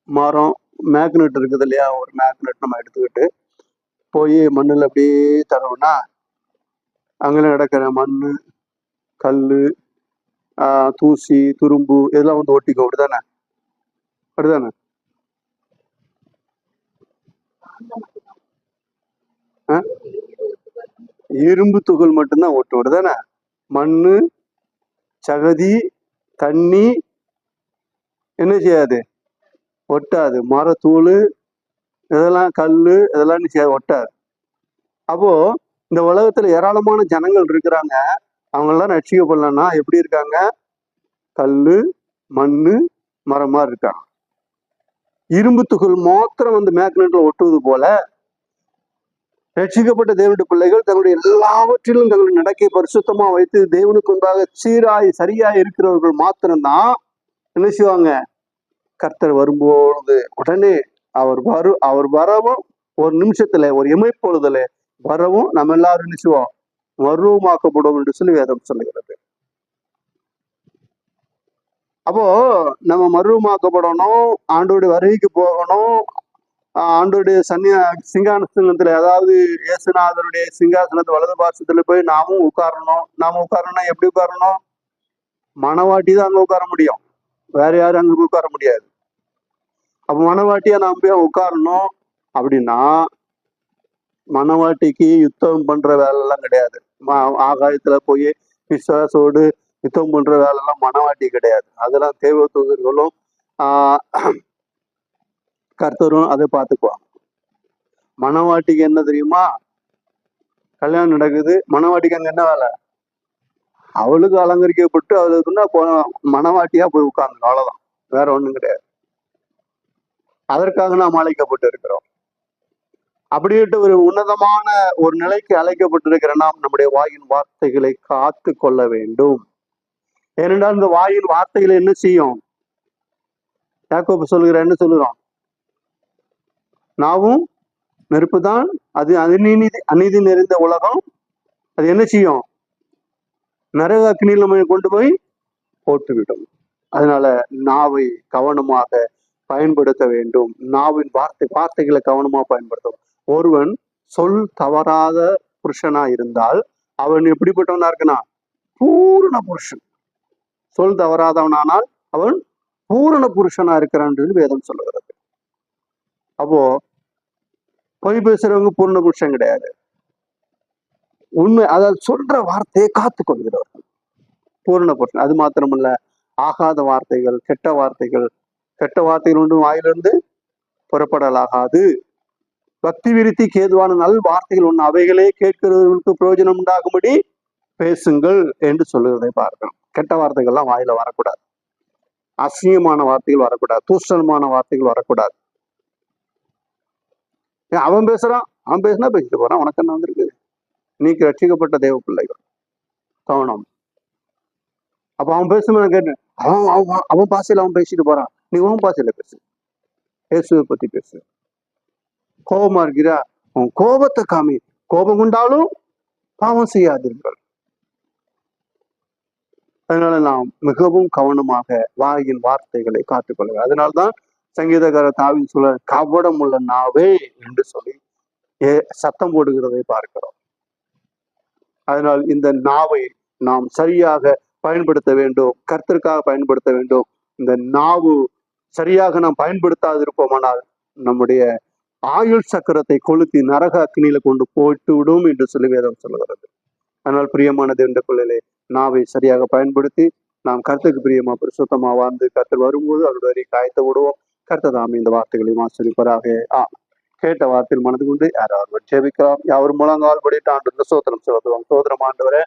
மரம் மேக்னெட் இருக்குது இல்லையா, ஒரு மேக்னெட் நம்ம எடுத்துக்கிட்டு போய் மண்ணில் அப்படியே தரோம்னா அங்கே நடக்கிற மண், கல், தூசி, துரும்பு இதெல்லாம் வந்து ஒட்டிக்கும். அப்படிதானே? அப்படிதானே? இரும்பு துகள் மட்டும்தான் ஒட்டு. அப்படிதானே? மண்ணு, சகதி, தண்ணி என்ன செய்யாது? ஒட்டாது. மரத்தூள் இதெல்லாம், கல் இதெல்லாம் என்ன செய்யாது? ஒட்டாது. அப்போ இந்த உலகத்துல ஏராளமான ஜனங்கள் இருக்கிறாங்க. அவங்க எல்லாம் ரட்சிக்கப்படலன்னா எப்படி இருக்காங்க? கல்லு, மண்ணு, மரமா இருக்காங்க. இரும்பு துகள் மாத்திரம் வந்து மேக்னெட்ல ஒட்டுவது போல ரட்சிக்கப்பட்ட தேவனுடைய பிள்ளைகள் தங்களுடைய எல்லாவற்றிலும் தங்களுடைய நடக்கை பரிசுத்தமா வைத்து தேவனுக்கு முன்பாக சீராய் சரியாய் இருக்கிறவர்கள் மாத்திரம்தான் என்ன செய்வாங்க? கர்த்தர் வரும்பொழுது உடனே அவர் வரவும் ஒரு நிமிஷத்துல, ஒரு இமைப்பொழுதுல வரவும் நம்ம எல்லாரும் என்ன செய்வோம்? மறுரூபமாக்கப்படும் என்று சொல்லி வேதம் சொல்லுகிறது. அப்போ நம்ம மறுரூபமாக்கப்படணும், ஆண்டோடைய வருகைக்கு போகணும், ஆண்டோடைய சிங்காசனத்துல, அதாவது இயேசுநாதருடைய சிங்காசனத்து வலது பாசத்துல போய் நாமும் உட்காரணும். நாம உட்காரணும்னா எப்படி உட்காரணும்? மனவாட்டி தான் அங்க உட்கார முடியும், வேற யாரும் அங்க உட்கார முடியாது. அப்ப மனவாட்டியா நாம போய் உட்காரணும் அப்படின்னா மனவாட்டிக்கு யுத்தம் பண்ற வேலை எல்லாம் கிடையாது. ஆகாயத்துல போய் விசுவாசோடு யுத்தம் பண்ற வேலை எல்லாம் மனவாட்டி கிடையாது. அதெல்லாம் தேவ தூதர்களும் கர்த்தரும் அதை பார்த்துக்குவாங்க. மனவாட்டிக்கு என்ன தெரியுமா? கல்யாணம் நடக்குது, மனவாட்டிக்கு அங்க என்ன வேலை? அவளுக்கு அலங்கரிக்கப்பட்டு அவளுக்குன்னா மனவாட்டியா போய் உட்கார்ந்து, அவ்வளவுதான், வேற ஒண்ணும் கிடையாது. அதற்காக நாம் அழைக்கப்பட்டு இருக்கிறோம். அப்படின்ட்டு ஒரு உன்னதமான ஒரு நிலைக்கு அழைக்கப்பட்டிருக்கிற நாம் நம்முடைய வாயின் வார்த்தைகளை காத்து கொள்ள வேண்டும். ஏனென்றால் இந்த வாயின் வார்த்தைகளை என்ன செய்யும்? யாக்கோபு சொல்லுகிற என்ன சொல்லுறோம்? நாவும் நெருப்பு தான், அது அநீதி நிறைந்த உலகம், அது என்ன செய்யும்? நரக அக்னியில் நம்ம கொண்டு போய் போட்டுவிடும். அதனால நாவை கவனமாக பயன்படுத்த வேண்டும். நாவின் வார்த்தைகளை கவனமா பயன்படுத்தும். ஒருவன் சொல் தவறாத புருஷனா இருந்தால் அவன் எப்படிப்பட்டவனா இருக்கனா? பூரண புருஷன். சொல் தவறாதவனானால் அவன் பூரண புருஷனா இருக்கிறான் என்று வேதம் சொல்லுகிறது. அப்போ பொய் பேசுறவங்க பூர்ண புருஷன் கிடையாது. உண்மை, அதாவது சொல்ற வார்த்தையை காத்து கொள்கிறவர்கள் பூரண புருஷன். அது மாத்திரமல்ல, ஆகாத வார்த்தைகள், கெட்ட வார்த்தைகள் ஒன்றும் வாயிலிருந்து புறப்படலாகாது. பக்தி விருத்திக்கு ஏதுவான நல் வார்த்தைகள் ஒன்று, அவைகளே கேட்கிறவர்களுக்கு பிரயோஜனம் உண்டாகும்படி பேசுங்கள் என்று சொல்லுவதை பார்க்கணும். கெட்ட வார்த்தைகள்லாம் வாயில வரக்கூடாது. அசிங்கமான வார்த்தைகள் வரக்கூடாது. தூஷணமான வார்த்தைகள் வரக்கூடாது. அவன் பேசினா பேசிட்டு போறான், உனக்கு என்ன வந்திருக்கு? நீக்கு ரட்சிக்கப்பட்ட தேவ பிள்ளைகள் கவனம். அப்ப அவன் பேசும்போது கேட்டேன், அவன் பாசையில அவன் பேசிட்டு போறான், நீ உன் பாசையில பேசு, இயேசுவை பத்தி பேசு. கோபமா இருக்கிறா, உன் கோபத்தை காமி. கோபம் கொண்டாலும் பாவம் செய்யாதீர்கள். அதனால நாம் மிகவும் கவனமாக வாயின் வார்த்தைகளை காத்துக்கொள்ளுங்க. அதனால்தான் சங்கீதக்காரர் தாவீது சொல்ல கபடம் உள்ள நாவே என்று சொல்லி சத்தம் போடுகிறதை பார்க்கிறோம். அதனால் இந்த நாவை நாம் சரியாக பயன்படுத்த வேண்டும், கர்த்தருக்காக பயன்படுத்த வேண்டும். இந்த நாவு சரியாக நாம் பயன்படுத்தாதிருப்போமானால் நம்முடைய ஆயுள் சக்கரத்தை கொளுத்தி நரக அக்னியில கொண்டு போட்டு விடும் என்று சொல்லி வேதம் சொல்லுகிறது. அதனால் பிரியமானது என்ற பிள்ளைகளே, நாவை சரியாக பயன்படுத்தி நாம் கர்த்தருக்கு பிரியமா பரிசுத்தமா வாழ்ந்து கர்த்தர் வரும்போது அவருடைய காயத்தை விடுவோம். கர்த்தர் தாம் இந்த வார்த்தைகளையும் ஆசிரியப்பராக கேட்ட வார்த்தையில் மனது கொண்டு யாராவது ஜெபிக்கலாம். யாரும் முழங்கால் படிட்டு ஆண்டு சோதனம் செலுத்துவாங்க. சோதரம் ஆண்டவரே